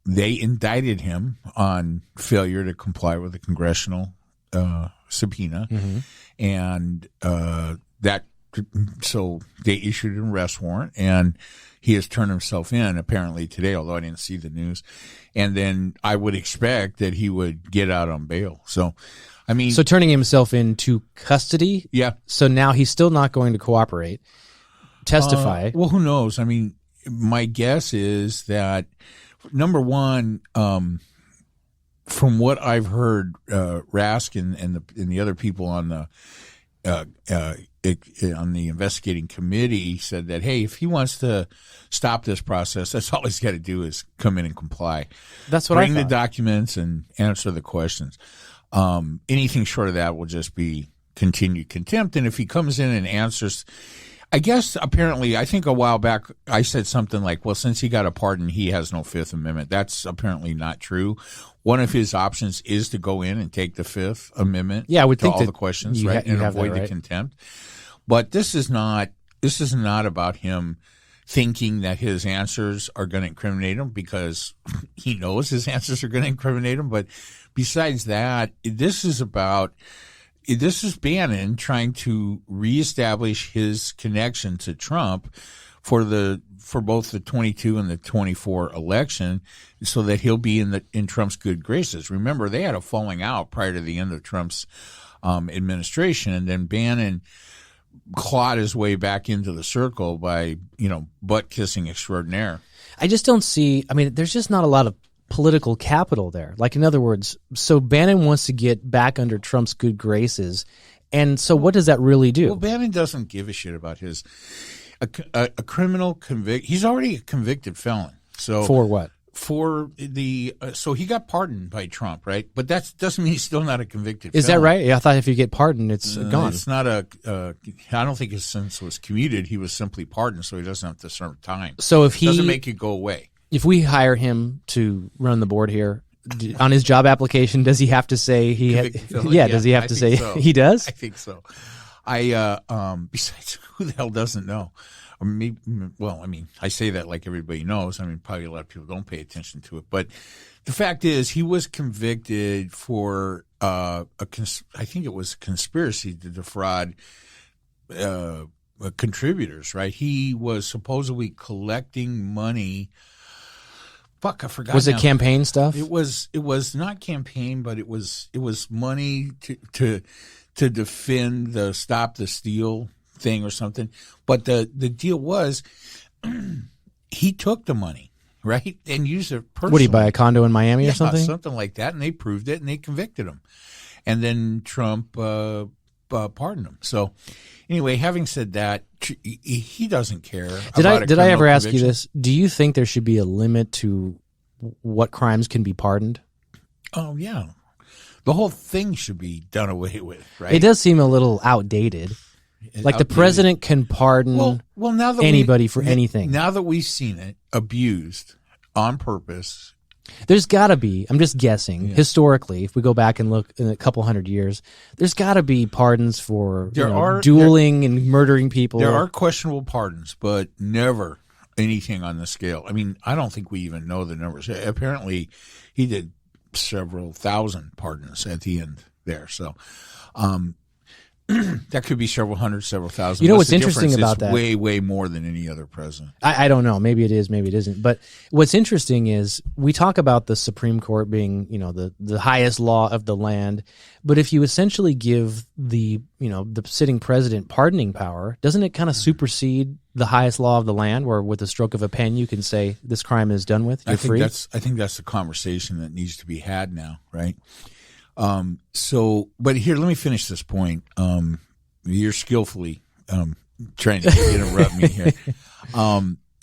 They indicted him on failure to comply with a congressional subpoena, and so they issued an arrest warrant, and he has turned himself in apparently today, although I didn't see the news. And then I would expect that he would get out on bail. So, so turning himself into custody. Yeah. So now he's still not going to cooperate, testify. Well, who knows? My guess is that number one, from what I've heard, Rask and the other people on the investigating committee said that, hey, if he wants to stop this process, that's all he's got to do is come in and comply. That's what Bring I the documents and answer the questions. Anything short of that will just be continued contempt. And if he comes in and answers, I guess apparently, I think a while back I said something like, well, since he got a pardon, he has no Fifth Amendment. That's apparently not true. One of his options is to go in and take the Fifth Amendment. Yeah, I would think all the questions, right, and avoid the contempt. But this is not about him thinking that his answers are going to incriminate him, because he knows his answers are going to incriminate him. But besides that, this is Bannon trying to reestablish his connection to Trump for both the 22 and the 24 election, so that he'll be in Trump's good graces. Remember, they had a falling out prior to the end of Trump's administration, and then Bannon clawed his way back into the circle by, butt kissing extraordinaire. I just don't see. There's just not a lot of political capital there. Like, in other words, so Bannon wants to get back under Trump's good graces, and so what does that really do? Well, Bannon doesn't give a shit about a criminal convict. He's already a convicted felon. So for what? For so he got pardoned by Trump, right? But that doesn't mean he's still not a convicted felon. Is that right? Yeah, I thought if you get pardoned, it's gone. It's not I don't think his sentence was commuted. He was simply pardoned, so he doesn't have to serve time. So if he doesn't make it go away. If we hire him to run the board here, on his job application, does he have to say he had? Yeah, does he have to say so. He does? I think so. Besides, who the hell doesn't know? Or maybe, well, I mean, I say that like everybody knows. I mean, probably a lot of people don't pay attention to it. But the fact is, he was convicted for I think it was a conspiracy to defraud contributors, right? He was supposedly collecting money. Fuck, I forgot. Was it now. campaign stuff? It was not campaign, but it was money to defend the Stop the Steal thing or something. But the deal was he took the money, right, and used it personally. What, did he buy a condo in Miami or something? Something like that, and they proved it, and they convicted him. And then Trump pardoned him. So anyway, having said that, he doesn't care. Did I ever ask you this? Do you think there should be a limit to what crimes can be pardoned? Oh, yeah. The whole thing should be done away with, right? It does seem a little outdated. Like the president can pardon now that anybody for anything. Now that we've seen it abused on purpose. There's got to be, I'm just guessing, historically, if we go back and look in a couple hundred years, there's got to be pardons for dueling and murdering people. There are questionable pardons, but never anything on the scale. I mean, I don't think we even know the numbers. Apparently, he did several thousand pardons at the end there. So that could be several hundred, several thousand. You know what's interesting about that? Way, way more than any other president. I don't know. Maybe it is, maybe it isn't. But what's interesting is we talk about the Supreme Court being, the highest law of the land. But if you essentially give the sitting president pardoning power, doesn't it kind of supersede the highest law of the land, where with the stroke of a pen you can say this crime is done with? You're free. I think that's the conversation that needs to be had now, right? But here, let me finish this point. You're skillfully trying to interrupt me here.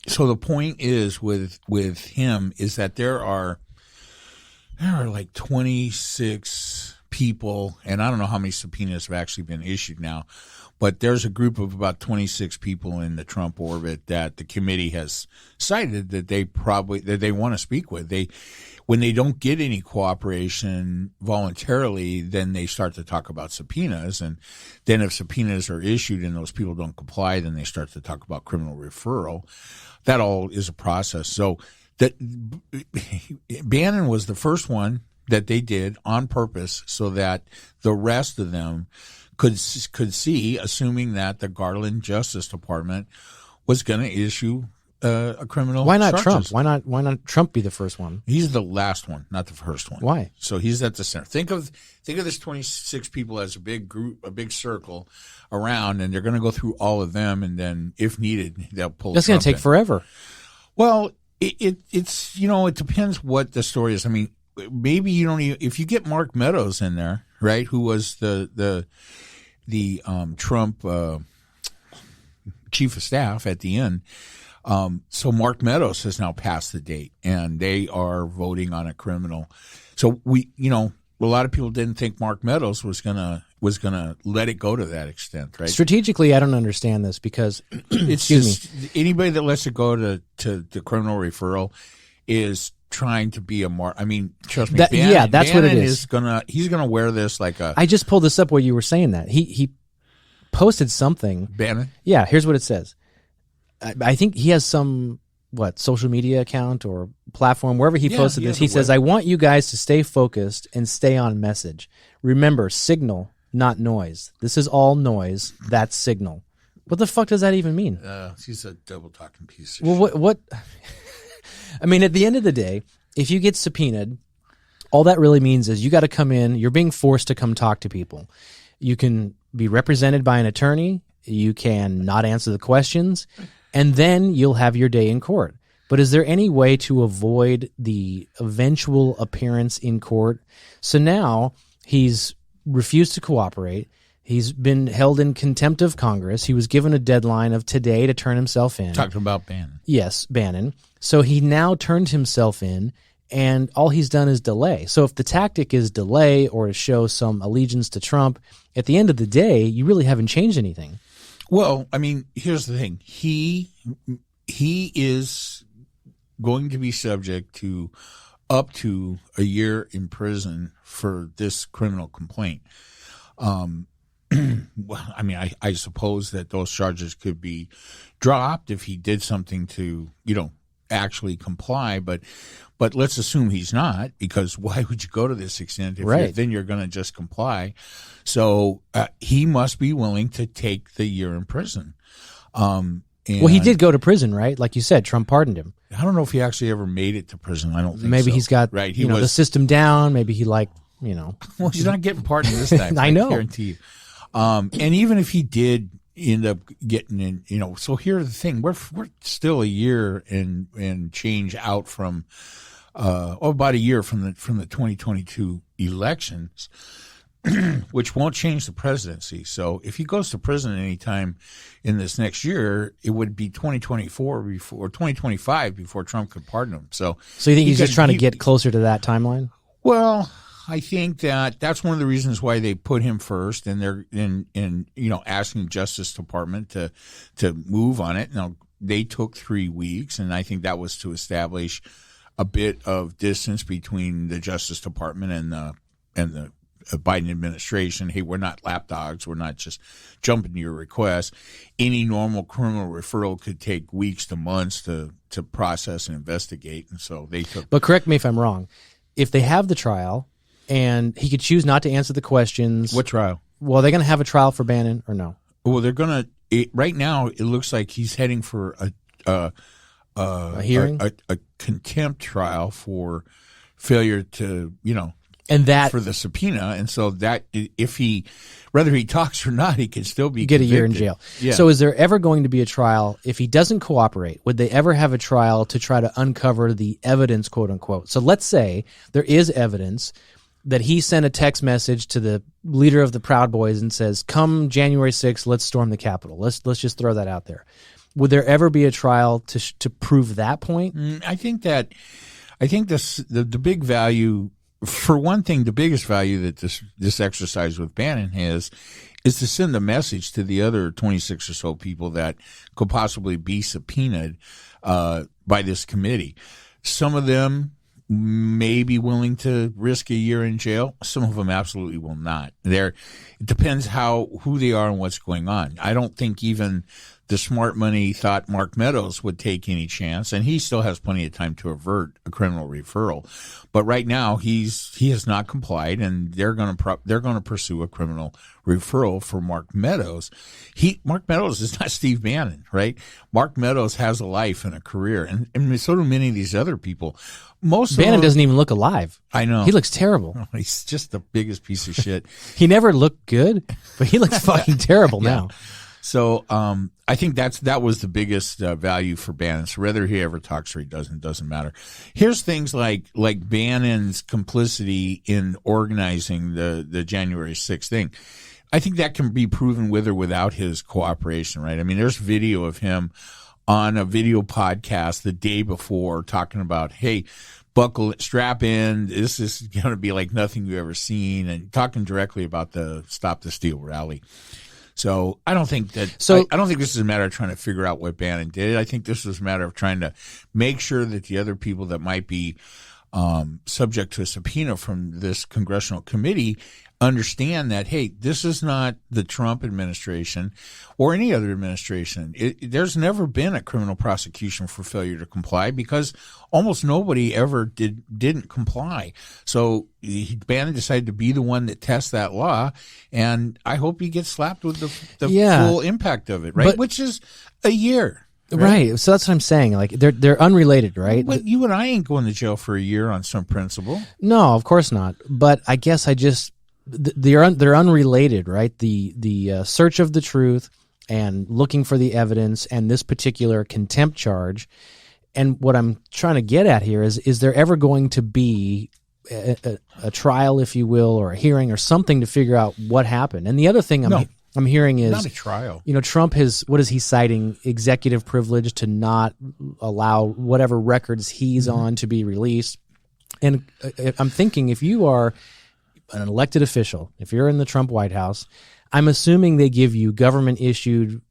So the point is with him is that there are like 26 people, and I don't know how many subpoenas have actually been issued now, but there's a group of about 26 people in the Trump orbit that the committee has cited that they want to speak with. When they don't get any cooperation voluntarily, then they start to talk about subpoenas. And then if subpoenas are issued and those people don't comply, then they start to talk about criminal referral. That all is a process. So Bannon was the first one that they did on purpose so that the rest of them could see, assuming that the Garland Justice Department was going to issue a criminal. Why not charges. Trump? Why not Trump be the first one? He's the last one, not the first one. Why? So he's at the center. Think of this 26 people as a big group, a big circle around, and they're going to go through all of them, and then if needed, they'll pull. That's going to take forever. Well, it's it depends what the story is. I mean, maybe you don't even, if you get Mark Meadows in there, right? Who was the Trump chief of staff at the end. So Mark Meadows has now passed the date, and they are voting on a criminal. So a lot of people didn't think Mark Meadows was gonna let it go to that extent, right? Strategically, I don't understand this because it's just anybody that lets it go to the criminal referral is trying to be a mark. I mean, trust me. That's Bannon what it is. He's gonna wear this like a. I just pulled this up while you were saying that. He posted something. Bannon. Yeah, here's what it says. I think he has some social media account or platform, wherever he posted this. He says, "I want you guys to stay focused and stay on message. Remember, signal, not noise. This is all noise. That's signal." What the fuck does that even mean? He's a double talking piece of shit. What? I mean, at the end of the day, if you get subpoenaed, all that really means is you got to come in. You're being forced to come talk to people. You can be represented by an attorney. You can not answer the questions. And then you'll have your day in court. But is there any way to avoid the eventual appearance in court? So now he's refused to cooperate. He's been held in contempt of Congress. He was given a deadline of today to turn himself in. Talking about Bannon. Yes, Bannon. So he now turned himself in, and all he's done is delay. So if the tactic is delay or to show some allegiance to Trump, at the end of the day, you really haven't changed anything. Well, I mean, here's the thing. He is going to be subject to up to a year in prison for this criminal complaint. well, I mean, I suppose that those charges could be dropped if he did something to, actually comply. But let's assume he's not, because why would you go to this extent if then you're going to just comply? So he must be willing to take the year in prison. Well, he did go to prison, right? Like you said, Trump pardoned him. I don't know if he actually ever made it to prison. I don't think maybe so. He's got the system down. Maybe he Well, he's not getting pardoned this time. I know. Guarantee you. And even if he did end up getting in, so here's the thing: we're still a year and change out from, about a year from the 2022 elections, which won't change the presidency. So if he goes to prison anytime in this next year, it would be 2024 or 2025 before Trump could pardon him. So you think he's just trying to get closer to that timeline? Well, I think that's one of the reasons why they put him first, and they're asking the Justice Department to move on it. Now, they took 3 weeks, and I think that was to establish a bit of distance between the Justice Department and the Biden administration. Hey, we're not lapdogs. We're not just jumping to your request. Any normal criminal referral could take weeks to months to process and investigate, and so they took. But correct me if I'm wrong. If they have the trial, and he could choose not to answer the questions. What trial? Well, are they going to have a trial for Bannon or no? Well, they're going to. Right now, it looks like he's heading for a hearing, a contempt trial for failure to, and that for the subpoena. And so that if whether he talks or not, he can still be get convicted. A year in jail. Yeah. So, is there ever going to be a trial if he doesn't cooperate? Would they ever have a trial to try to uncover the evidence, quote unquote? So, let's say there is evidence that he sent a text message to the leader of the Proud Boys and says, "Come January 6th, let's storm the Capitol." Let's just throw that out there. Would there ever be a trial to prove that point? I think the big value, for one thing, the biggest value that this exercise with Bannon has is to send a message to the other 26 or so people that could possibly be subpoenaed by this committee. Some of them may be willing to risk a year in jail. Some of them absolutely will not. It depends who they are and what's going on. I don't think even the smart money thought Mark Meadows would take any chance, and he still has plenty of time to avert a criminal referral. But right now, he has not complied, and they're going to pursue a criminal referral for Mark Meadows. Mark Meadows is not Steve Bannon, right? Mark Meadows has a life and a career, and so do many of these other people. Bannon doesn't even look alive. I know. He looks terrible. Oh, he's just the biggest piece of shit. He never looked good, but he looks fucking terrible now. So I think that was the biggest value for Bannon. So whether he ever talks or he doesn't matter. Here's things like Bannon's complicity in organizing the January 6th thing. I think that can be proven with or without his cooperation, right? I mean, there's video of him on a video podcast the day before talking about, hey, strap in. This is going to be like nothing you've ever seen, and talking directly about the Stop the Steal rally. So I don't think that. I don't think this is a matter of trying to figure out what Bannon did. I think this is a matter of trying to make sure that the other people that might be subject to a subpoena from this congressional committee understand that, hey, this is not the Trump administration or any other administration. There's never been a criminal prosecution for failure to comply because almost nobody ever didn't comply. So Bannon decided to be the one that tests that law, and I hope he gets slapped with the full impact of it, right? Which is a year. Right. So that's what I'm saying. Like they're unrelated, right? But you and I ain't going to jail for a year on some principle. No, of course not. But I guess they're unrelated, right? The search of the truth and looking for the evidence and this particular contempt charge. And what I'm trying to get at here is there ever going to be a trial, if you will, or a hearing or something to figure out what happened? And the other thing I'm hearing is not a trial. Trump what is he citing? Executive privilege to not allow whatever records he's on to be released. And I'm thinking, if you are an elected official, if you're in the Trump White House, I'm assuming they give you government issued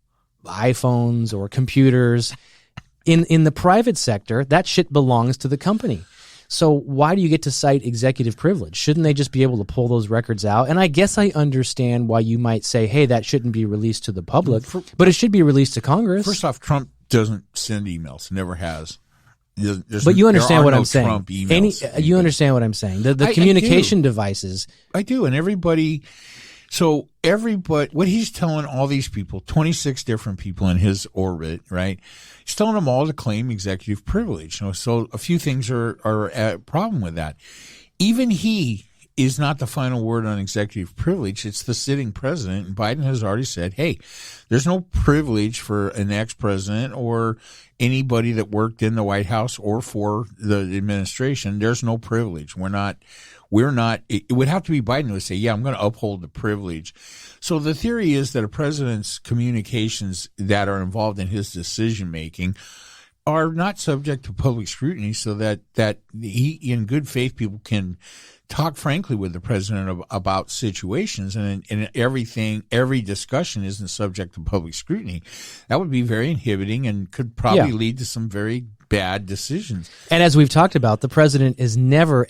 iPhones or computers. In the private sector, that shit belongs to the company. So why do you get to cite executive privilege? Shouldn't they just be able to pull those records out? And I guess I understand why you might say, hey, that shouldn't be released to the public, but it should be released to Congress. First off, Trump doesn't send emails, never has. But you understand what I'm saying. Trump emails, you understand what I'm saying. The communication devices. I do, and everybody. So what he's telling all these people, 26 different people in his orbit, right? He's telling them all to claim executive privilege. So a few things are a problem with that. Even he is not the final word on executive privilege. It's the sitting president. And Biden has already said, hey, there's no privilege for an ex-president or anybody that worked in the White House or for the administration. There's no privilege. We're not, it would have to be Biden who would say, yeah, I'm going to uphold the privilege. So the theory is that a president's communications that are involved in his decision making are not subject to public scrutiny, so that he, in good faith, people can talk frankly with the president about situations, and every discussion isn't subject to public scrutiny. That would be very inhibiting and could probably lead to some very bad decisions. And as we've talked about, the president is never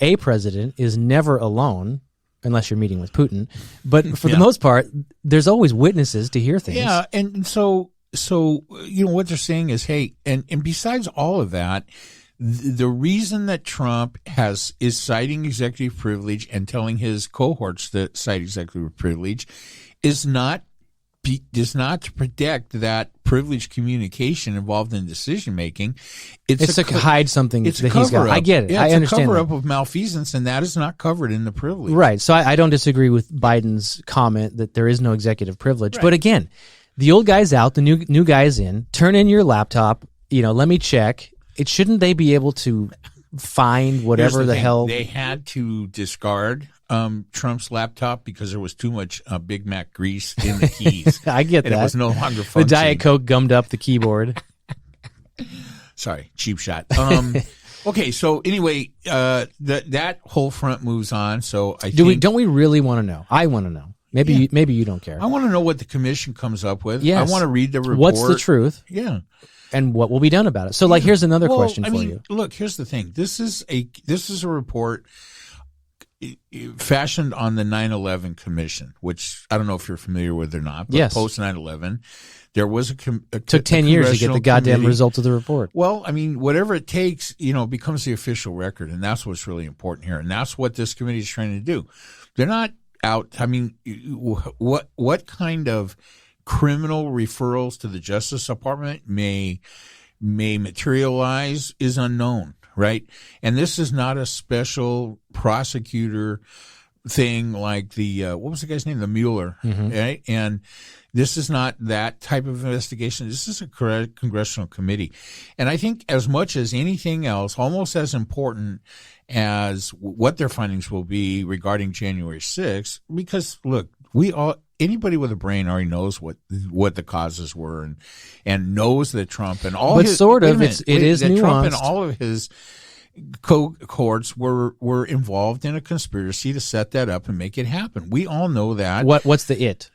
alone, unless you're meeting with Putin. But for the most part, there's always witnesses to hear things. Yeah, and so what they're saying is, hey, and besides all of that, the reason that Trump is citing executive privilege and telling his cohorts to cite executive privilege is not to protect that privileged communication involved in decision making. It's to hide something that he's got. I get it. Yeah, I understand. It's a cover-up of malfeasance, and that is not covered in the privilege. Right. So I don't disagree with Biden's comment that there is no executive privilege. Right. But again, the old guy's out, the new guy's in. Turn in your laptop. Let me check. Shouldn't they be able to find whatever the hell they had to discard Trump's laptop because there was too much Big Mac grease in the keys. I get and that. It was no longer functioning. The Diet Coke gummed up the keyboard. Sorry, cheap shot. Okay, so anyway, that whole front moves on. So don't we really want to know? I want to know. Maybe you don't care. I want to know what the commission comes up with. Yes. I want to read the report. What's the truth? Yeah. And what will be done about it? So, here's another question for you. Look, here's the thing. This is a report fashioned on the 9/11 Commission, which I don't know if you're familiar with or not. But post 9/11, there was it took 10 years to get the goddamn result of the report. Well, whatever it takes, becomes the official record, and that's what's really important here, and that's what this committee is trying to do. They're not out. What kind of criminal referrals to the Justice Department may materialize is unknown, right? And this is not a special prosecutor thing like the what was the guy's name? The Mueller, right? And this is not that type of investigation. This is a congressional committee. And I think as much as anything else, almost as important as what their findings will be regarding January 6th, because look, anybody with a brain already knows what the causes were and knows that Trump and all but his sort of it is that nuanced. Trump and all of his cohorts were involved in a conspiracy to set that up and make it happen. We all know that. What's the it?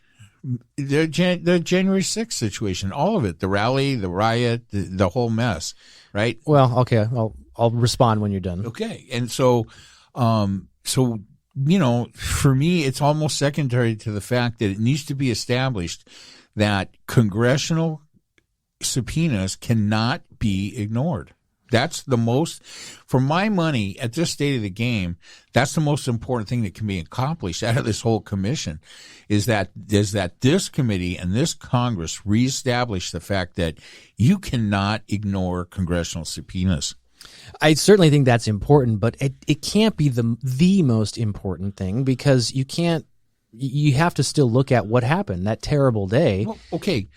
The January 6th situation, all of it, the rally, the riot, the whole mess, right? Well, okay, I'll respond when you're done. Okay, and so for me, it's almost secondary to the fact that it needs to be established that congressional subpoenas cannot be ignored. That's the most, for my money, at this state of the game, that's the most important thing that can be accomplished out of this whole commission is that this committee and this Congress reestablish the fact that you cannot ignore congressional subpoenas. I certainly think that's important, but it can't be the most important thing because you have to still look at what happened that terrible day. Well, okay.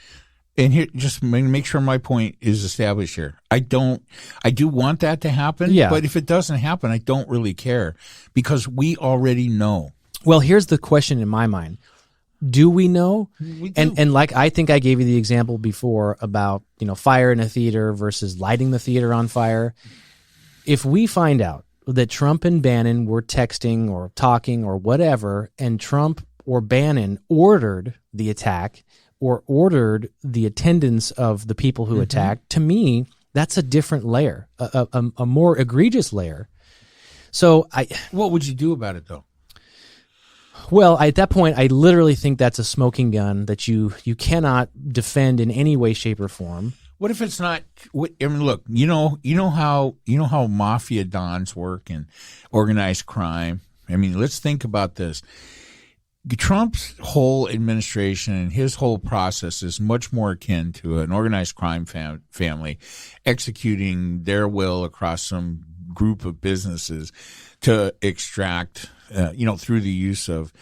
And here, just make sure my point is established here. I do want that to happen, but if it doesn't happen, I don't really care because we already know. Well, here's the question in my mind. Do we know? We do. And like I think I gave you the example before about, fire in a theater versus lighting the theater on fire. If we find out that Trump and Bannon were texting or talking or whatever, and Trump or Bannon ordered the attack or ordered the attendance of the people who attacked, to me, that's a different layer, a more egregious layer. So What would you do about it, though? Well, at that point, I literally think that's a smoking gun that you cannot defend in any way, shape, or form. What if it's not? I mean, look, you know how mafia dons work and organized crime. I mean, let's think about this. Trump's whole administration and his whole process is much more akin to an organized crime family executing their will across some group of businesses to extract, through the use of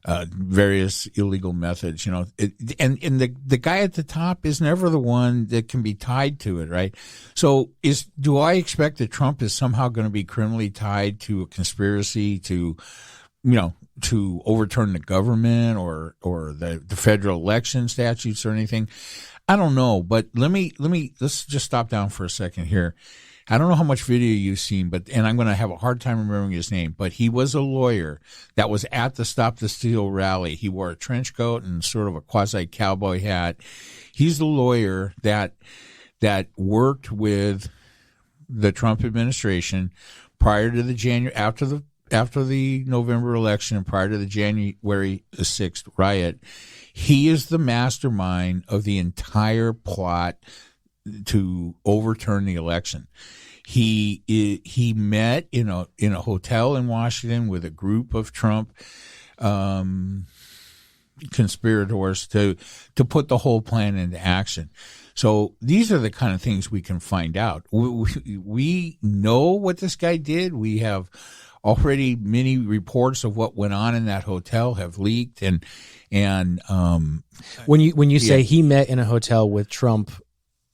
various illegal methods, and the guy at the top is never the one that can be tied to it, right? So do I expect that Trump is somehow going to be criminally tied to a conspiracy to overturn the government or the federal election statutes or anything? I don't know, but let's just stop down for a second here. I don't know how much video you've seen, and I'm going to have a hard time remembering his name, but he was a lawyer that was at the Stop the Steal rally. He wore a trench coat and sort of a quasi cowboy hat. He's the lawyer that worked with the Trump administration prior to after the November election and prior to the January 6th riot. He is the mastermind of the entire plot to overturn the election. He met in a hotel in Washington with a group of Trump conspirators to put the whole plan into action. So these are the kind of things we can find out. We know what this guy did. We have already many reports of what went on in that hotel have leaked, and when you say he met in a hotel with Trump,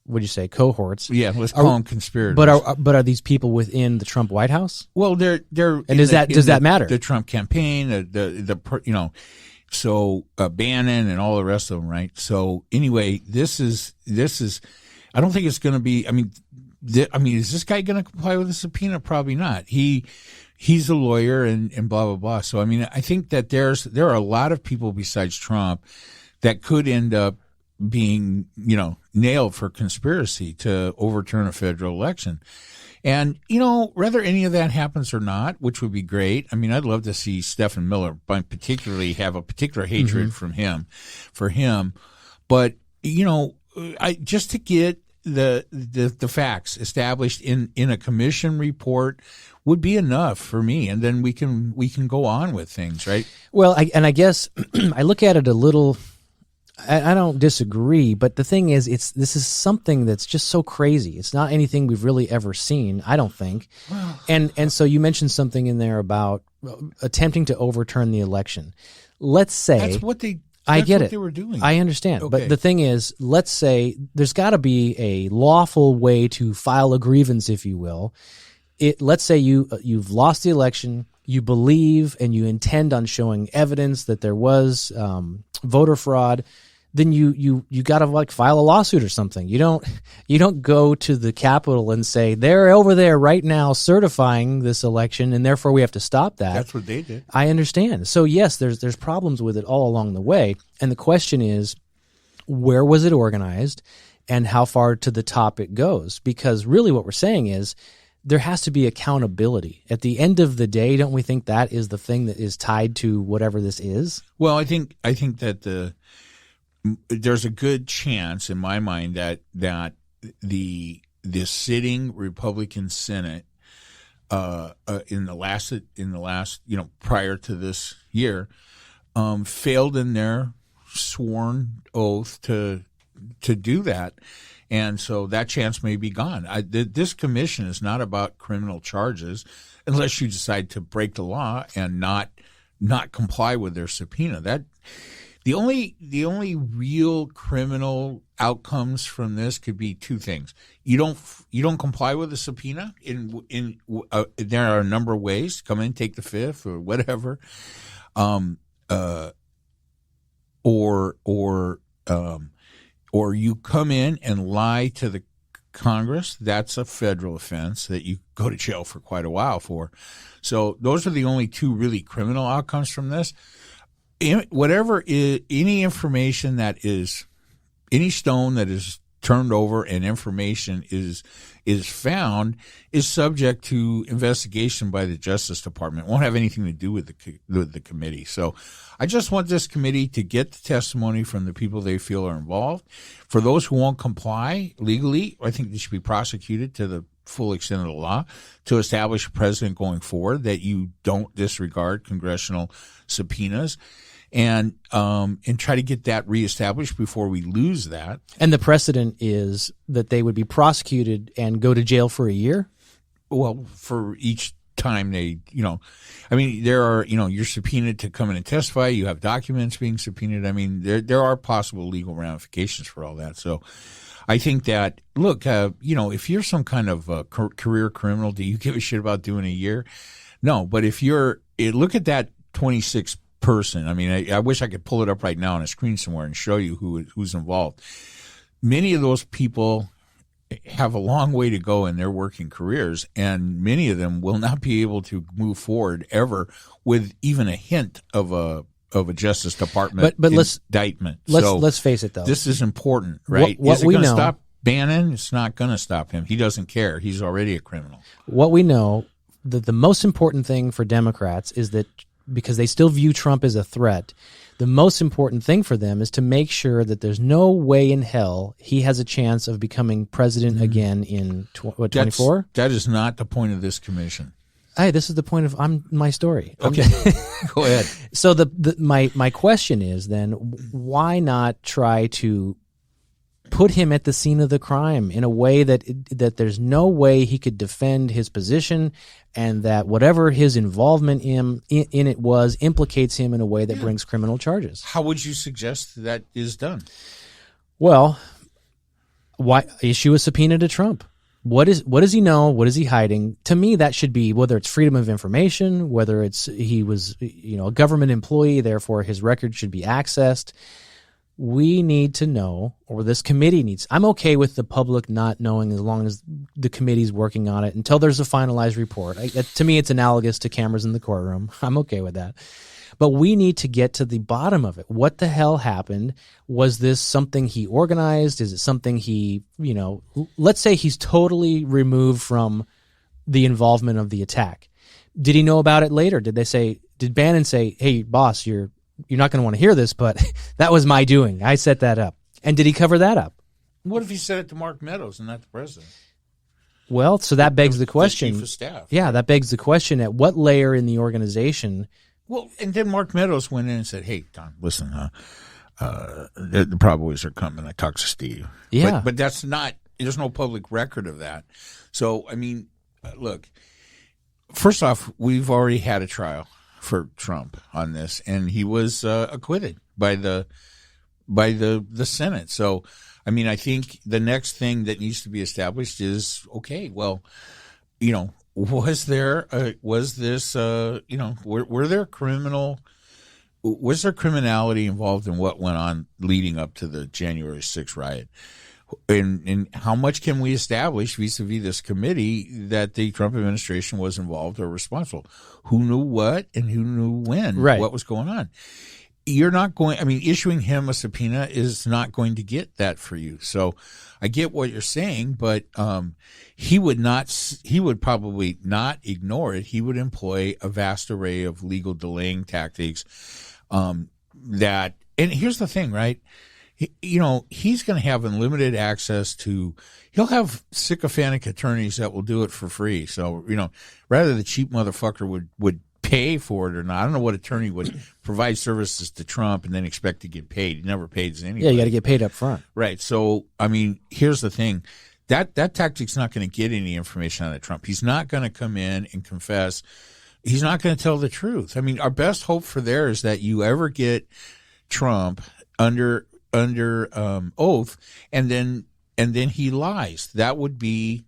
would you say cohorts? Yeah, let's call them conspirators. But are these people within the Trump White House? Well, they're and does that matter? The Trump campaign, so Bannon and all the rest of them, right? So anyway, this is. I don't think it's going to be. I mean, is this guy going to comply with the subpoena? Probably not. He's a lawyer and blah blah blah. So I mean, I think that there are a lot of people besides Trump that could end up being, nailed for conspiracy to overturn a federal election. And, whether any of that happens or not, which would be great. I mean, I'd love to see Stephen Miller particularly have a particular hatred for him. But, just to get the facts established in a commission report would be enough for me. And then we can go on with things, right? Well, I guess I look at it a little. I don't disagree, but the thing is, this is something that's just so crazy. It's not anything we've really ever seen, I don't think. Wow. And so you mentioned something in there about attempting to overturn the election. Let's say that's what they were doing. I understand, okay. But the thing is, let's say there's got to be a lawful way to file a grievance, if you will. Let's say you've lost the election. You believe and you intend on showing evidence that there was voter fraud, then you got to file a lawsuit or something. You don't go to the Capitol and say they're over there right now certifying this election and therefore we have to stop that. That's what they did. I understand. So yes, there's problems with it all along the way, and the question is, where was it organized and how far to the top it goes? Because really what we're saying is, there has to be accountability. At the end of the day, don't we think that is the thing that is tied to whatever this is? Well, I think that there's a good chance in my mind that the sitting Republican Senate in the last prior to this year failed in their sworn oath to do that. And so that chance may be gone. This commission is not about criminal charges unless you decide to break the law and not comply with their subpoena. That the only real criminal outcomes from this could be two things. You don't comply with the subpoena there are a number of ways. Come in, take the fifth or whatever. Or you come in and lie to the Congress. That's a federal offense that you go to jail for quite a while for. So those are the only two really criminal outcomes from this. Any information that is, any stone that is turned over and information is found is subject to investigation by the Justice Department. It won't have anything to do with the committee. So I just want this committee to get the testimony from the people they feel are involved. For those who won't comply legally, I think they should be prosecuted to the full extent of the law to establish a precedent going forward that you don't disregard congressional subpoenas. And try to get that reestablished before we lose that. And the precedent is that they would be prosecuted and go to jail for a year? Well, for each time they, I mean, there are, you're subpoenaed to come in and testify. You have documents being subpoenaed. I mean, there are possible legal ramifications for all that. So I think that, look, if you're some kind of career criminal, do you give a shit about doing a year? No, but if look at that 26 person. I mean, I wish I could pull it up right now on a screen somewhere and show you who's involved. Many of those people have a long way to go in their working careers, and many of them will not be able to move forward ever with even a hint of a Justice Department indictment. Let's face it, though. This is important, right? Is it going to stop Bannon? It's not going to stop him. He doesn't care. He's already a criminal. What we know, that the most important thing for Democrats is that because they still view Trump as a threat, the most important thing for them is to make sure that there's no way in hell he has a chance of becoming president again in 24? That is not the point of this commission. Hey, this is the point of my story. Okay, go ahead. So my question is then, why not try to put him at the scene of the crime in a way that there's no way he could defend his position, and that whatever his involvement in it was implicates him in a way that brings criminal charges? How would you suggest that is done? Well, why issue a subpoena to Trump? What does he know? What is he hiding? To me, that should be, whether it's freedom of information, whether it's he was a government employee, therefore his record should be accessed. We need to know, or this committee needs. I'm okay with the public not knowing as long as the committee's working on it until there's a finalized report. To me, it's analogous to cameras in the courtroom. I'm okay with that. But we need to get to the bottom of it. What the hell happened? Was this something he organized? Is it something he, let's say he's totally removed from the involvement of the attack. Did he know about it later? Did Bannon say, hey, boss, you're not going to want to hear this, but that was my doing. I set that up. And did he cover that up? What if he said it to Mark Meadows and not the president? Well, so that begs the question. The chief of staff. Yeah, that begs the question, at what layer in the organization? Well, and then Mark Meadows went in and said, hey, Don, listen, the Proud Boys are coming. I talked to Steve. Yeah. But that's not, there's no public record of that. So, I mean, look, first off, we've already had a trial for Trump on this, and he was acquitted by the Senate. So, I mean, I think the next thing that needs to be established is, okay, well, was there criminality involved in what went on leading up to the January 6th riot? And how much can we establish vis-a-vis this committee that the Trump administration was involved or responsible? Who knew what and who knew when? Right. What was going on? Issuing him a subpoena is not going to get that for you. So I get what you're saying, but he would probably not ignore it. He would employ a vast array of legal delaying tactics and here's the thing, right? He's going to have unlimited access to, he'll have sycophantic attorneys that will do it for free. So, rather the cheap motherfucker would pay for it or not. I don't know what attorney would provide services to Trump and then expect to get paid. He never pays anybody. Yeah, you got to get paid up front. Right. So, I mean, here's the thing. That tactic's not going to get any information out of Trump. He's not going to come in and confess. He's not going to tell the truth. I mean, our best hope for there is that you ever get Trump under oath, and then he lies. That would be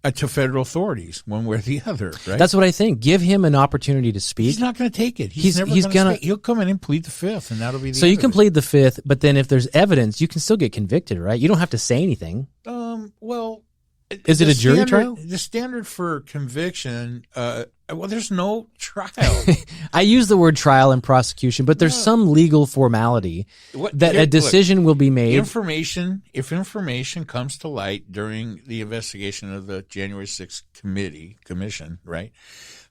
to federal authorities, one way or the other, right? That's what I think. Give him an opportunity to speak. He's not going to take it. He's gonna. He'll come in and plead the fifth, and that'll be the. So you can plead the fifth, but then if there's evidence, you can still get convicted, right? You don't have to say anything. Well, is it a jury trial? The standard for conviction, Well, there's no trial. I use the word trial and prosecution, but there's some legal formality that a decision will be made. If information comes to light during the investigation of the January 6th commission, right,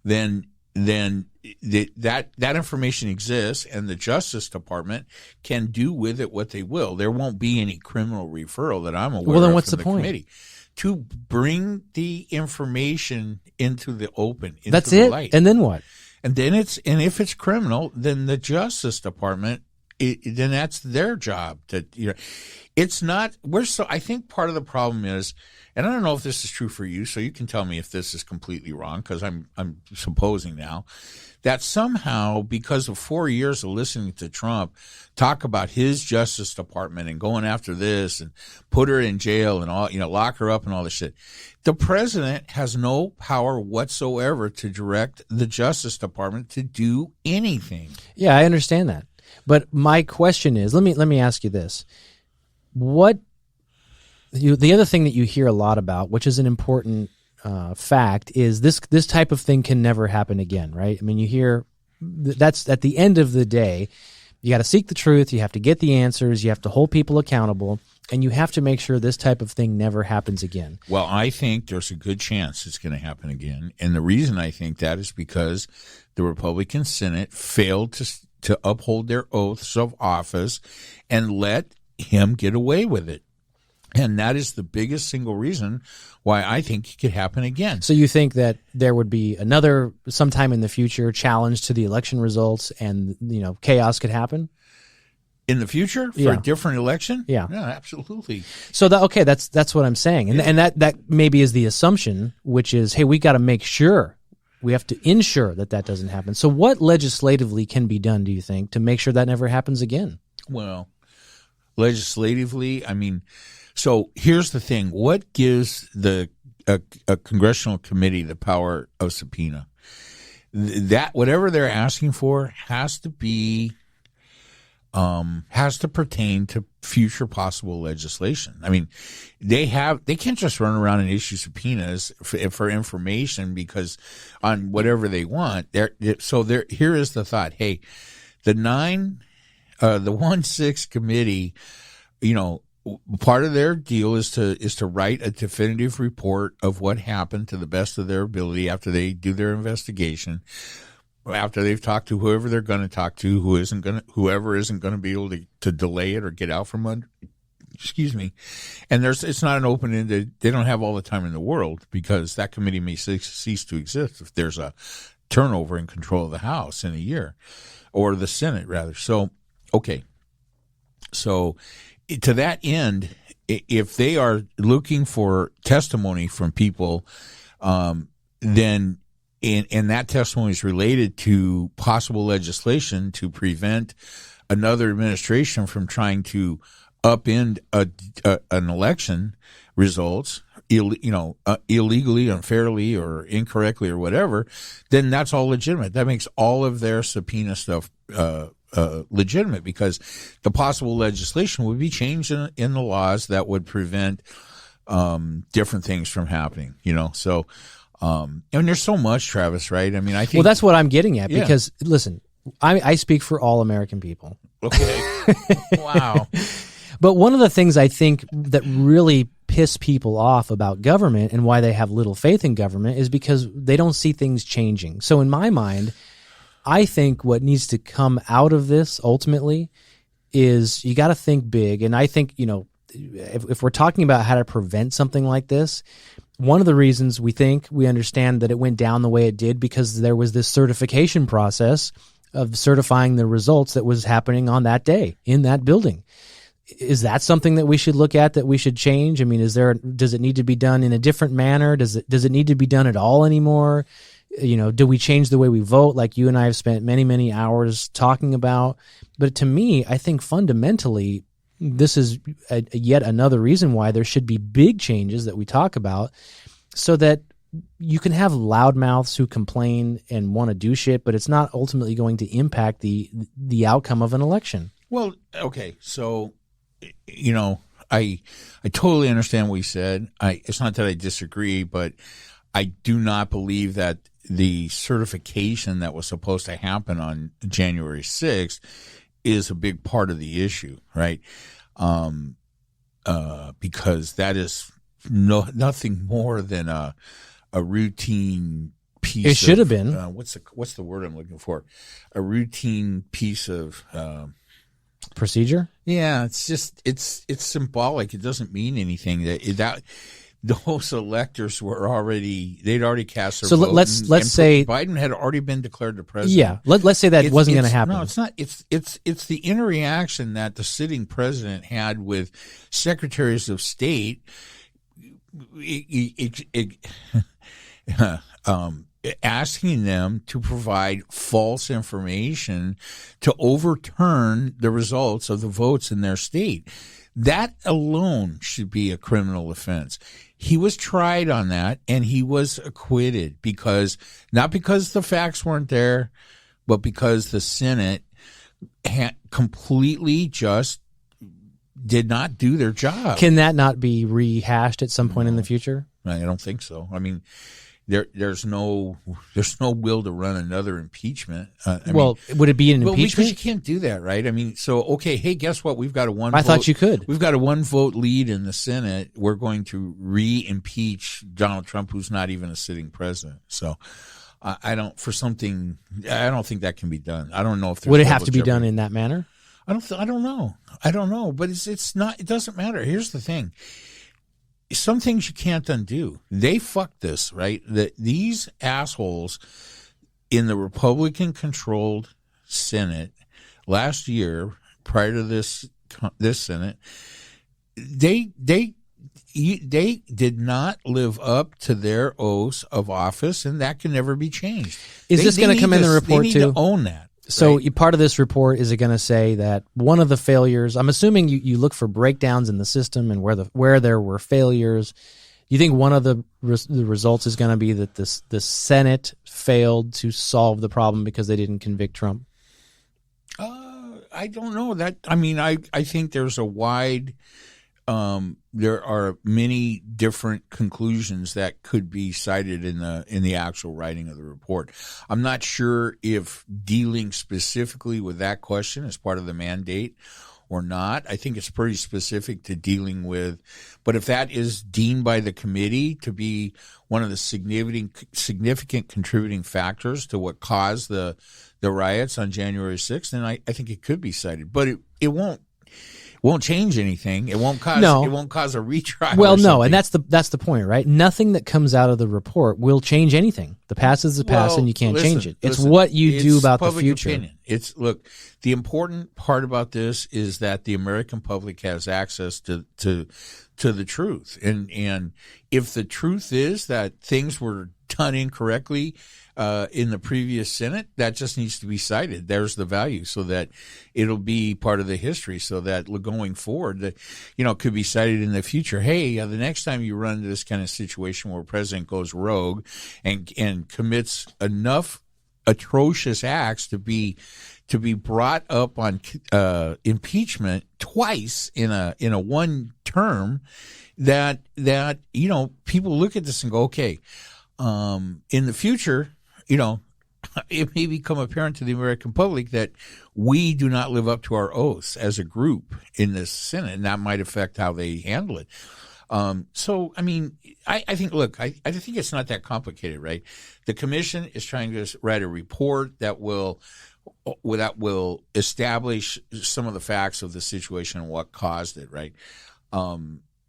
then that information exists, and the Justice Department can do with it what they will. There won't be any criminal referral that I'm aware Well, then of what's from the the point? committee. To bring the information into the open, into That's the it. light. And then what? And then if it's criminal, then the Justice Department, then that's their job to, it's not, I think part of the problem is, and I don't know if this is true for you, so you can tell me if this is completely wrong, because I'm supposing now that somehow, because of 4 years of listening to Trump talk about his Justice Department and going after this and put her in jail and all, lock her up and all this shit, the president has no power whatsoever to direct the Justice Department to do anything. Yeah, I understand that. But my question is, let me ask you this. The other thing that you hear a lot about, which is an important fact, is this type of thing can never happen again, right? I mean, you hear that's at the end of the day, you got to seek the truth, you have to get the answers, you have to hold people accountable, and you have to make sure this type of thing never happens again. Well, I think there's a good chance it's going to happen again, and the reason I think that is because the Republican Senate failed to uphold their oaths of office and let him get away with it. And that is the biggest single reason why I think it could happen again. So you think that there would be another, sometime in the future, challenge to the election results and, chaos could happen? In the future? For a different election? Yeah. Yeah, absolutely. So that's what I'm saying. And that maybe is the assumption, which is, hey, we got to make sure, we have to ensure that doesn't happen. So what legislatively can be done, do you think, to make sure that never happens again? Well, legislatively, so here's the thing. What gives a congressional committee the power of subpoena? That whatever they're asking for has to pertain to future possible legislation. They can't just run around and issue subpoenas for information because on whatever they want. Here is the thought. Hey, the 1-6 committee, part of their deal is to write a definitive report of what happened to the best of their ability after they do their investigation, after they've talked to whoever they're going to talk to, whoever isn't going to be able to delay it or get out from under. Excuse me. And it's not an open-ended. They don't have all the time in the world because that committee may cease to exist if there's a turnover in control of the House in a year, or the Senate rather. So, okay. So, to that end, if they are looking for testimony from people, then and that testimony is related to possible legislation to prevent another administration from trying to upend an election results, illegally, unfairly, or incorrectly, or whatever, then that's all legitimate. That makes all of their subpoena stuff legitimate, because the possible legislation would be changed in the laws that would prevent different things from happening. So and there's so much, Travis, right? I think. Well, that's what I'm getting at, because listen, I speak for all American people. Okay. Wow. But one of the things I think that really piss people off about government and why they have little faith in government is because they don't see things changing. So in my mind, I think what needs to come out of this ultimately is you got to think big. And I think, if we're talking about how to prevent something like this, one of the reasons we understand that it went down the way it did because there was this certification process of certifying the results that was happening on that day in that building. Is that something that we should look at, that we should change? Does it need to be done in a different manner? Does it need to be done at all anymore? Do we change the way we vote, like you and I have spent many, many hours talking about? But to me, I think fundamentally, this is yet another reason why there should be big changes that we talk about, so that you can have loudmouths who complain and want to do shit, but it's not ultimately going to impact the outcome of an election. Well, okay, so I totally understand what you said. It's not that I disagree, but I do not believe that the certification that was supposed to happen on January 6th is a big part of the issue, right? Because that is nothing more than a routine piece. It should have been. What's the word I'm looking for? A routine piece of procedure. Yeah, it's symbolic. It doesn't mean anything. That those electors they'd already cast their vote. So let's say Biden had already been declared the president. Yeah, let's say that wasn't going to happen. No, it's not. It's the interaction that the sitting president had with secretaries of state. Asking them to provide false information to overturn the results of the votes in their state. That alone should be a criminal offense. He was tried on that and he was acquitted not because the facts weren't there, but because the Senate completely just did not do their job. Can that not be rehashed at some point in the future? I don't think so. I mean, there's no will to run another impeachment. Would it be an impeachment? Because you can't do that, right? I mean, so okay, hey, guess what? We've got a one. I thought you could. We've got a 1-vote lead in the Senate. We're going to re-impeach Donald Trump, who's not even a sitting president. So, I don't think that can be done. I don't know if would it have to be done in that manner. I don't know. But it's not. It doesn't matter. Here's the thing. Some things you can't undo. They fucked this, right? These assholes in the Republican-controlled Senate last year, prior to this Senate, they did not live up to their oaths of office, and that can never be changed. Is this going to come in the report too? They need to own that. So right? Part of this report, is it going to say that one of the failures, I'm assuming you look for breakdowns in the system and where there were failures. You think one of the results is going to be that the Senate failed to solve the problem because they didn't convict Trump? I don't know that. I mean, I think there's a wide, there are many different conclusions that could be cited in the actual writing of the report. I'm not sure if dealing specifically with that question is part of the mandate or not. I think it's pretty specific to dealing with, but if that is deemed by the committee to be one of the significant contributing factors to what caused the riots on January 6th, then I think it could be cited, but it won't change anything. It won't cause a retrial. Well, no, and that's the point, right? Nothing that comes out of the report will change anything. The past is the past, and you can't change it. It's what you do about the future. Opinion. The important part about this is that the American public has access to the truth, and if the truth is that things were done incorrectly in the previous Senate, that just needs to be cited. There's the value, so that it'll be part of the history, so that going forward, that could be cited in the future. Hey, the next time you run into this kind of situation where a president goes rogue and commits enough atrocious acts to be brought up on impeachment twice in a one term, that people look at this and go, okay. In the future, it may become apparent to the American public that we do not live up to our oaths as a group in this Senate, and that might affect how they handle it. So, I mean, I think it's not that complicated, right? The commission is trying to write a report that will establish some of the facts of the situation and what caused it, right?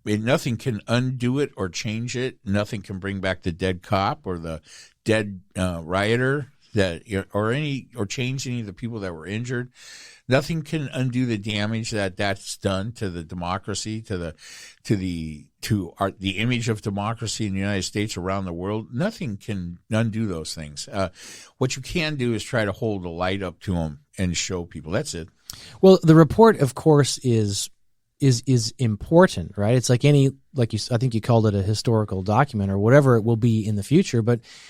Nothing can undo it or change it. Nothing can bring back the dead cop or the dead rioter or change any of the people that were injured. Nothing can undo the damage that's done to the democracy, to the image of democracy in the United States around the world. Nothing can undo those things. What you can do is try to hold a light up to them and show people. That's it. Well, the report, of course, is important, right? It's like I think you called it a historical document or whatever it will be in the future.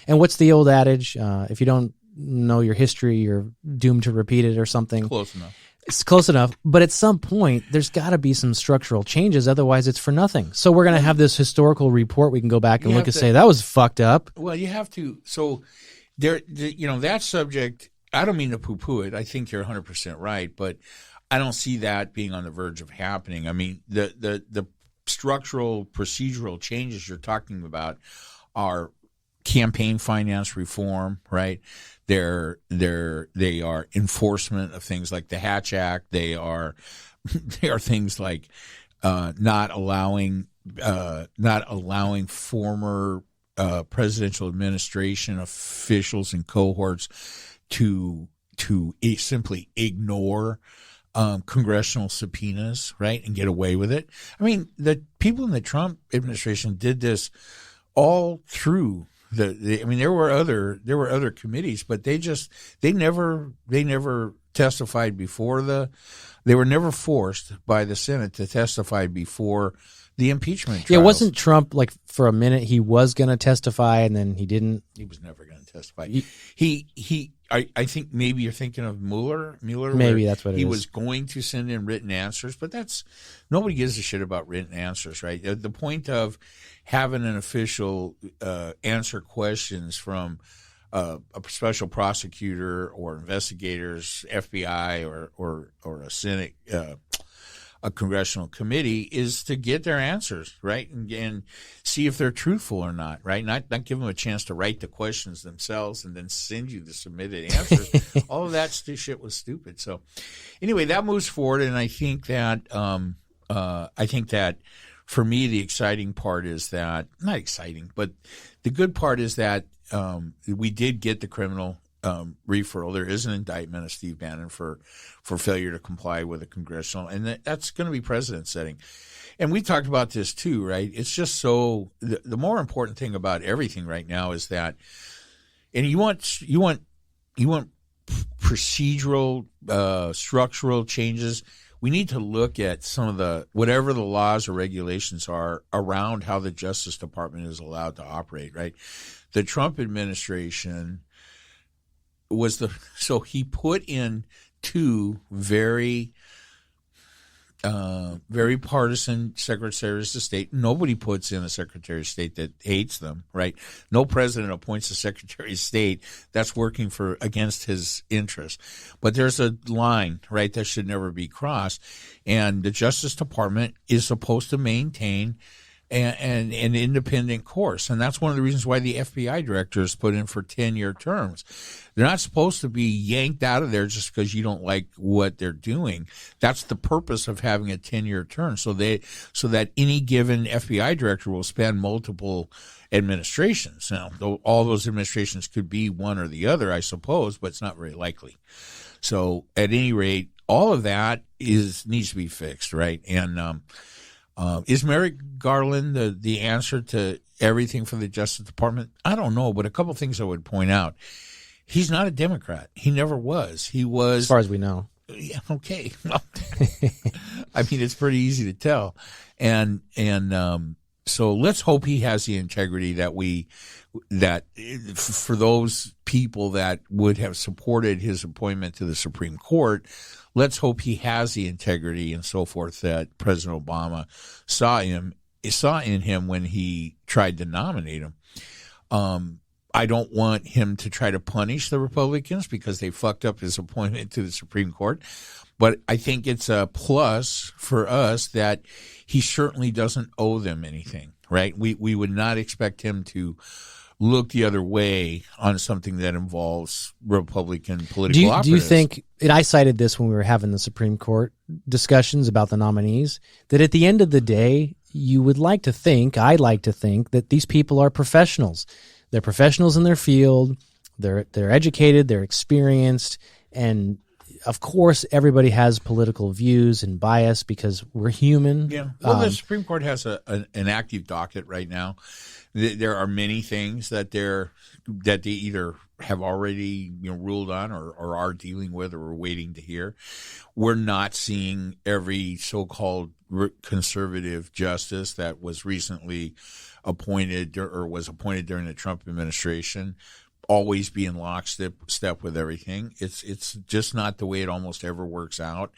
And what's the old adage? If you don't know your history, you're doomed to repeat it or something. Close enough. It's close enough, but at some point, there's got to be some structural changes. Otherwise, it's for nothing. So we're going to have this historical report. We can go back and look and say that was fucked up. Well, you have to. So that subject. I don't mean to poo-poo it. I think you're 100% right, but I don't see that being on the verge of happening. I mean, the structural procedural changes you're talking about are campaign finance reform, right? They are enforcement of things like the Hatch Act. They are things like not allowing former presidential administration officials and cohorts to simply ignore congressional subpoenas, right, and get away with it. I mean, the people in the Trump administration did this all through I mean, there were other committees, but they never testified before they were never forced by the Senate to testify before the impeachment trials. Yeah, wasn't Trump like for a minute he was going to testify and then he didn't? He was never going to testify. I think maybe you're thinking of Mueller. Maybe that's what it is. He was going to send in written answers, but nobody gives a shit about written answers, right? The point of having an official answer questions from a special prosecutor or investigators, FBI or a Senate, a congressional committee is to get their answers, right, and see if they're truthful or not, right? Not give them a chance to write the questions themselves and then send you the submitted answers. All of that shit was stupid. So, anyway, that moves forward, and I think that for me the exciting part is that not exciting, but the good part is that we did get the criminal referral. There is an indictment of Steve Bannon for failure to comply with a congressional, and that's going to be precedent setting. And we talked about this too, right? It's just so the more important thing about everything right now is that, and you want procedural, structural changes. We need to look at some of whatever the laws or regulations are around how the Justice Department is allowed to operate, right? The Trump administration so he put in two very partisan secretaries of state. Nobody puts in a secretary of state that hates them, right? No president appoints a secretary of state that's working against his interests. But there's a line, right, that should never be crossed. And the Justice Department is supposed to maintain an independent course. And that's one of the reasons why the FBI director is put in for 10-year terms. They're not supposed to be yanked out of there just because you don't like what they're doing. That's the purpose of having a 10-year term, so that any given FBI director will span multiple administrations. Now, all those administrations could be one or the other, I suppose, but it's not very likely. So at any rate, all of that needs to be fixed, right? And is Merrick Garland the answer to everything for the Justice Department? I don't know, but a couple things I would point out. He's not a Democrat. He never was. He was, as far as we know. Yeah, okay. Well, I mean, it's pretty easy to tell, and so let's hope he has the integrity that for those people that would have supported his appointment to the Supreme Court. Let's hope he has the integrity and so forth that President Obama saw in him when he tried to nominate him. I don't want him to try to punish the Republicans because they fucked up his appointment to the Supreme Court. But I think it's a plus for us that he certainly doesn't owe them anything, right? We would not expect him to look the other way on something that involves Republican political operatives. Do you think, and I cited this when we were having the Supreme Court discussions about the nominees, that at the end of the day, you would like to think, I'd like to think, that these people are professionals. They're professionals in their field. They're educated. They're experienced. And, of course, everybody has political views and bias because we're human. Yeah. Well, the Supreme Court has an active docket right now. There are many things that they either have already ruled on or are dealing with or are waiting to hear. We're not seeing every so-called conservative justice that was recently appointed or was appointed during the Trump administration always be in lockstep with everything. It's just not the way it almost ever works out.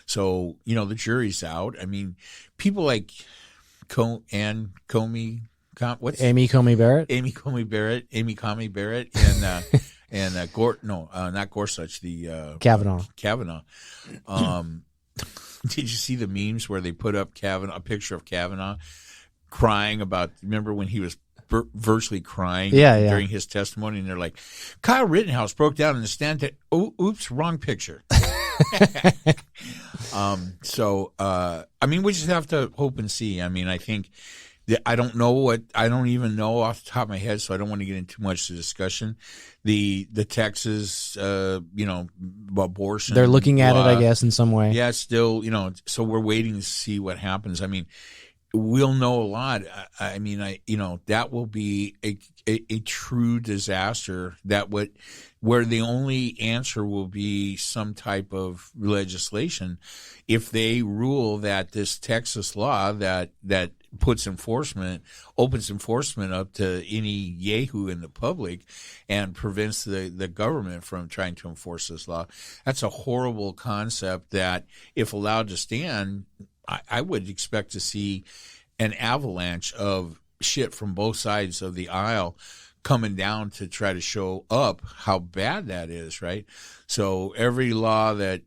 So, the jury's out. I mean, people like Amy Coney Barrett, Amy Coney Barrett, and not Gorsuch, the Kavanaugh. Did you see the memes where they put up a picture of Kavanaugh crying about? Remember when he was virtually crying during his testimony, and they're like, Kyle Rittenhouse broke down in the stand. Oops, wrong picture. So we just have to hope and see. I mean, I think I don't even know off the top of my head, so I don't want to get into too much of the discussion. The Texas, abortion. They're looking at it, I guess, in some way. Yeah, still, so we're waiting to see what happens. I mean, we'll know a lot. I mean, that will be a true disaster. Where the only answer will be some type of legislation. If they rule that this Texas law that opens enforcement up to any yahoo in the public and prevents the government from trying to enforce this law, that's a horrible concept that, if allowed to stand, I would expect to see an avalanche of shit from both sides of the aisle coming down to try to show up how bad that is, right? So every law can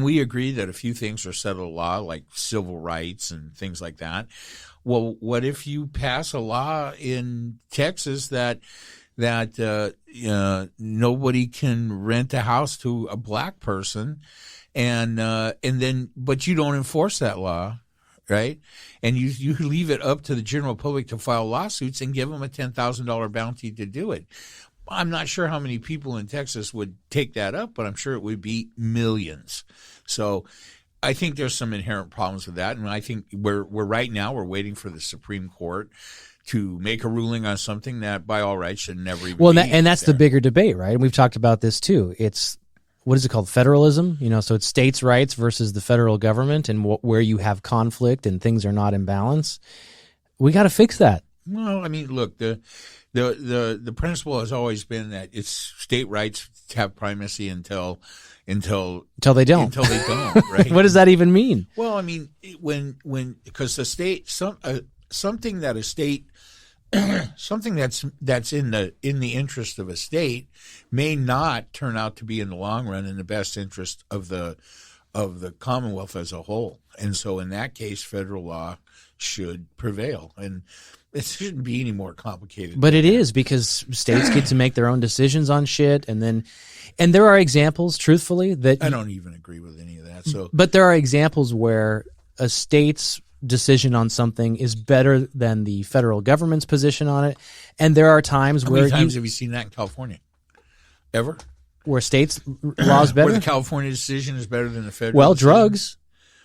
we agree that a few things are settled law, like civil rights and things like that? Well, what if you pass a law in Texas that nobody can rent a house to a black person, but you don't enforce that law? Right? And you leave it up to the general public to file lawsuits and give them a $10,000 bounty to do it. I'm not sure how many people in Texas would take that up, but I'm sure it would be millions. So I think there's some inherent problems with that. And I think we're waiting for the Supreme Court to make a ruling on something that by all rights should never even be and that's the bigger debate, right? And we've talked about this too. It's, what is it called? Federalism, so it's states' rights versus the federal government, and where you have conflict and things are not in balance. We got to fix that. Well, I mean, look, the principle has always been that it's state rights have primacy until they don't. Until they don't, right? What does that even mean? Well, I mean, because the state, something that a state, something that's in the interest of a state may not turn out to be in the long run in the best interest of the Commonwealth as a whole. And so in that case, federal law should prevail. And it shouldn't be any more complicated. But it is, because states get to make their own decisions on shit, and there are examples, truthfully, that I don't even agree with any of that. So, but there are examples where a state's decision on something is better than the federal government's position on it, and there are times How many times have you seen that in California? Ever? Where states' laws better? Where the California decision is better than the federal? Well, decision? Drugs,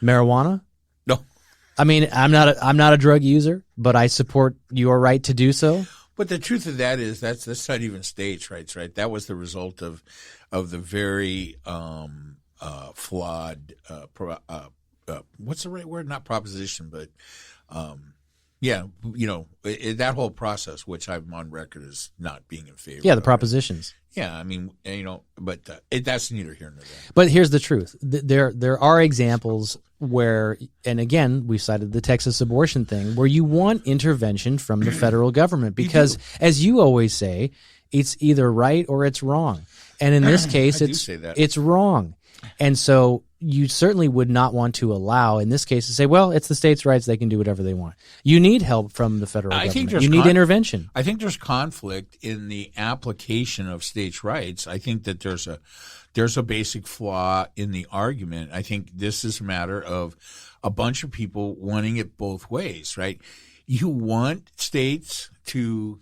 marijuana. No, I mean, I'm not a drug user, but I support your right to do so. But the truth of that is that's not even states' rights, right? That was the result of the very flawed. What's the right word? Not proposition, but that whole process, which I'm on record as not being in favor. Yeah, the propositions. Yeah, I mean, but that's neither here nor there. But here's the truth: there are examples where, and again, we cited the Texas abortion thing, where you want intervention from the federal government because, as you always say, it's either right or it's wrong, and in this case, it's wrong, and so you certainly would not want to allow, in this case, to say, well, it's the states' rights; they can do whatever they want. You need help from the federal government. You need intervention. I think there's conflict in the application of states' rights. I think that there's a basic flaw in the argument. I think this is a matter of a bunch of people wanting it both ways, right? You want states to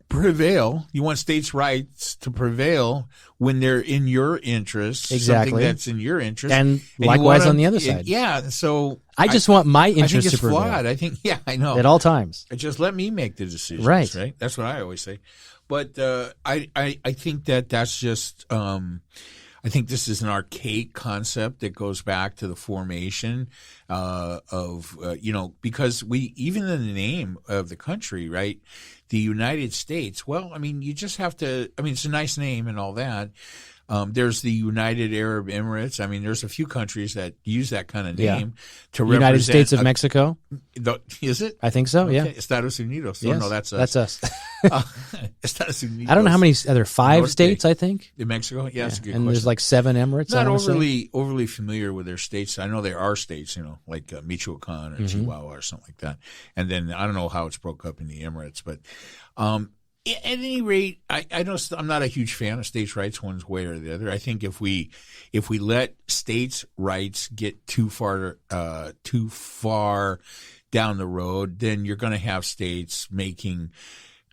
prevail. You want states' rights to prevail when they're in your interest. Exactly. Something that's in your interest. And likewise on the other side. Yeah. So I just want my interest to prevail. I think it's flawed. I know. At all times. Just let me make the decisions. Right. That's what I always say. But I think that's just I think this is an archaic concept that goes back to the formation because even in the name of the country, right, the United States. Well, I mean, you just have to. I mean, it's a nice name and all that. There's the United Arab Emirates. I mean, there's a few countries that use that kind of name to represent. United States of Mexico? Is it? I think so, okay. yeah. Estados Unidos. Yes, no, that's us. That's us. Estados Unidos. I don't know how many. Are there 5 states, I think? In Mexico? Yeah, that's a good and question. There's like 7 Emirates. Not overly familiar with their states. I know there are states, like Michoacan or Chihuahua or something like that. And then I don't know how it's broke up in the Emirates, but at any rate, I know I'm not a huge fan of states' rights one way or the other. I think if we let states' rights get too far down the road, then you're going to have states making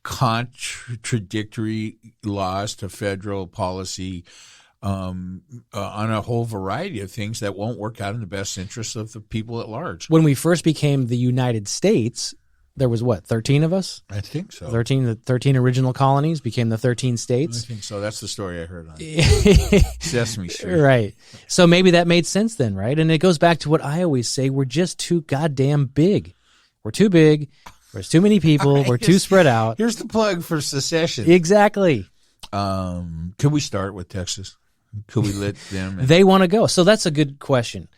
contradictory laws to federal policy on a whole variety of things that won't work out in the best interest of the people at large. When we first became the United States, there was 13 of us? I think so. 13 original colonies became the 13 states? I think so. That's the story I heard on Sesame Street. Right. So maybe that made sense then, right? And it goes back to what I always say, we're just too goddamn big. We're too big. There's too many people. We're too spread out. Here's the plug for secession. Exactly. Could we start with Texas? Could we let them? They want to go. So that's a good question.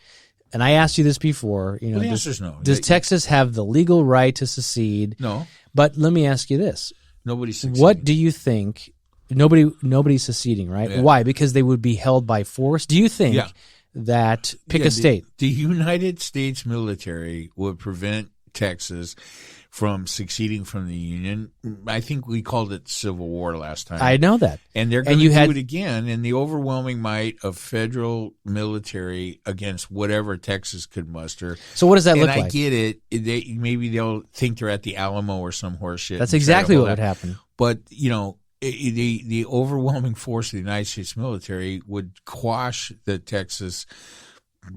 And I asked you this before. The answer is no. Does Texas have the legal right to secede? No. But let me ask you this. Nobody's seceding. What do you think? Nobody's seceding, right? Yeah. Why? Because they would be held by force? Do you think that, pick a state. The United States military would prevent Texas from succeeding from the Union. I think we called it Civil War last time. I know that. And they're going to do it again. And the overwhelming might of federal military against whatever Texas could muster. So what does that look like? like? I get it. Maybe they'll think they're at the Alamo or some horse shit. That's exactly what would happen. But, the overwhelming force of the United States military would quash the Texas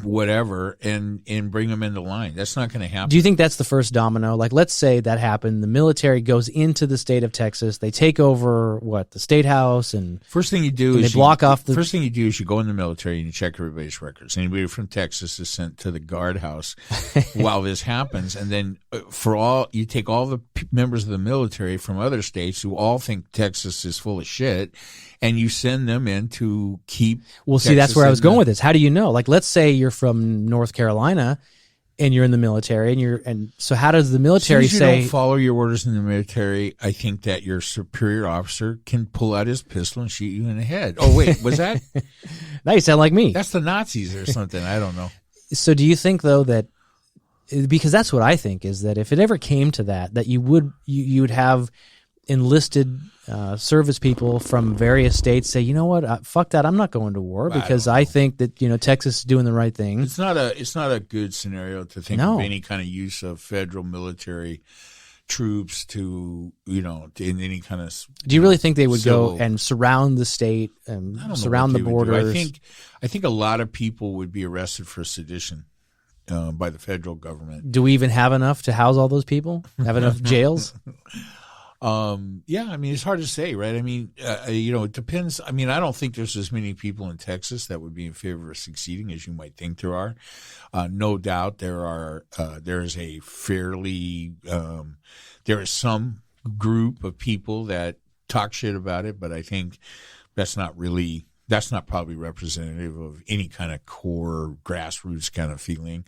whatever and bring them into line. That's not going to happen. Do you think that's the first domino? Like, let's say that happened. The military goes into the state of Texas. They take over the state house, and first thing you do is they block off the. First thing you do is you go in the military and you check everybody's records. Anybody from Texas is sent to the guardhouse while this happens, and then you take all the members of the military from other states who all think Texas is full of shit, and you send them in to keep. Well, see, that's where I was going with this. How do you know? Like, let's say you're from North Carolina and you're in the military, and so how does the military say? If you don't follow your orders in the military, I think that your superior officer can pull out his pistol and shoot you in the head. Oh, wait, was that? Now you sound like me. That's the Nazis or something. I don't know. So do you think, though, that, because that's what I think, is that if it ever came to that you would have enlisted service people from various states say, you know what, fuck that, I'm not going to war because I think that Texas is doing the right thing. It's not a good scenario to think of any kind of use of federal military troops to in any kind of. Do you really think they would go and surround the state and surround the borders? I think a lot of people would be arrested for sedition by the federal government. Do we even have enough to house all those people? Have enough jails? Yeah, I mean, it's hard to say, right? I mean, it depends. I mean, I don't think there's as many people in Texas that would be in favor of succeeding as you might think there are. No doubt there is a fairly, there is some group of people that talk shit about it, but I think that's not probably representative of any kind of core grassroots kind of feeling.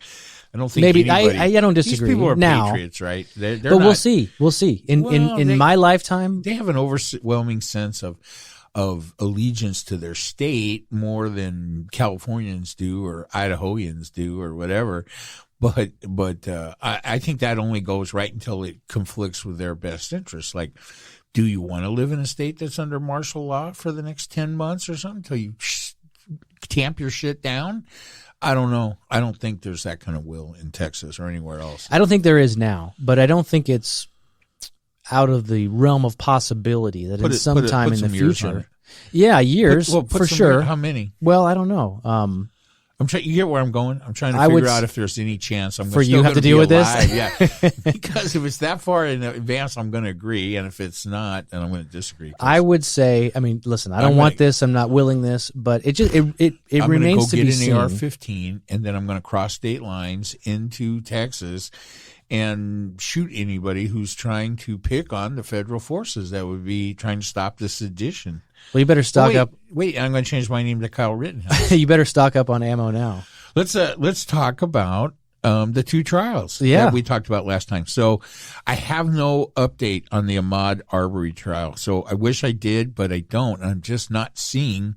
I don't think maybe I don't disagree. These people are now, patriots, right? They're but not, we'll see. In my lifetime, they have an overwhelming sense of allegiance to their state more than Californians do or Idahoans do or whatever. But I think that only goes right until it conflicts with their best interests. Like, do you want to live in a state that's under martial law for the next 10 months or something until you tamp your shit down? I don't know. I don't think there's that kind of will in Texas or anywhere else. I don't think there is now, but I don't think it's out of the realm of possibility that in some time in the future. Yeah, years for sure. How many? Well, I don't know. You get where I'm going? I'm trying to I would figure out if there's any chance I'm for still you have gonna to deal be with this? alive. Yeah, because if it's that far in advance, I'm going to agree, and if it's not, then I'm going to disagree. I would say, I mean, listen, I don't want this. I'm not willing this, but it just it I'm remains to go be get seen. an AR-15, and then I'm going to cross state lines into Texas and shoot anybody who's trying to pick on the federal forces that would be trying to stop the sedition. Well, you better stock up. Wait, I'm going to change my name to Kyle Rittenhouse. You better stock up on ammo now. Let's talk about the two trials that we talked about last time. So I have no update on the Ahmaud Arbery trial. So I wish I did, but I don't. I'm just not seeing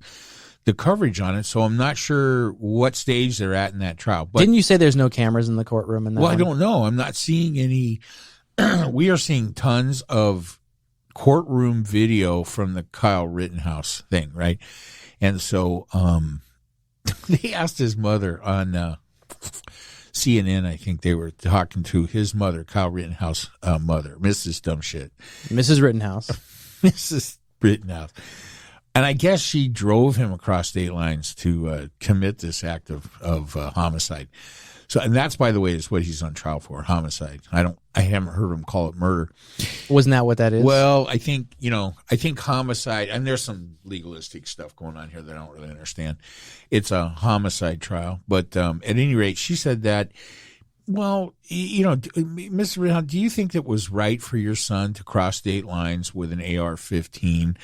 the coverage on it, so I'm not sure what stage they're at in that trial. But didn't you say there's no cameras in the courtroom? In that well, one? I don't know. I'm not seeing any. We are seeing tons of courtroom video from the Kyle Rittenhouse thing, right? And so they asked his mother on CNN. I think they were talking to his mother, Kyle Rittenhouse mother, Mrs. Dumbshit, Mrs. Rittenhouse, Mrs. Rittenhouse. And I guess she drove him across state lines to commit this act of homicide. So, and that's, by the way, is what he's on trial for, homicide. I haven't heard him call it murder. Wasn't that what that is? Well, I think homicide, and there's some legalistic stuff going on here that I don't really understand. It's a homicide trial. But at any rate, she said that, well, Mr. Rittenhouse, do you think it was right for your son to cross state lines with an AR-15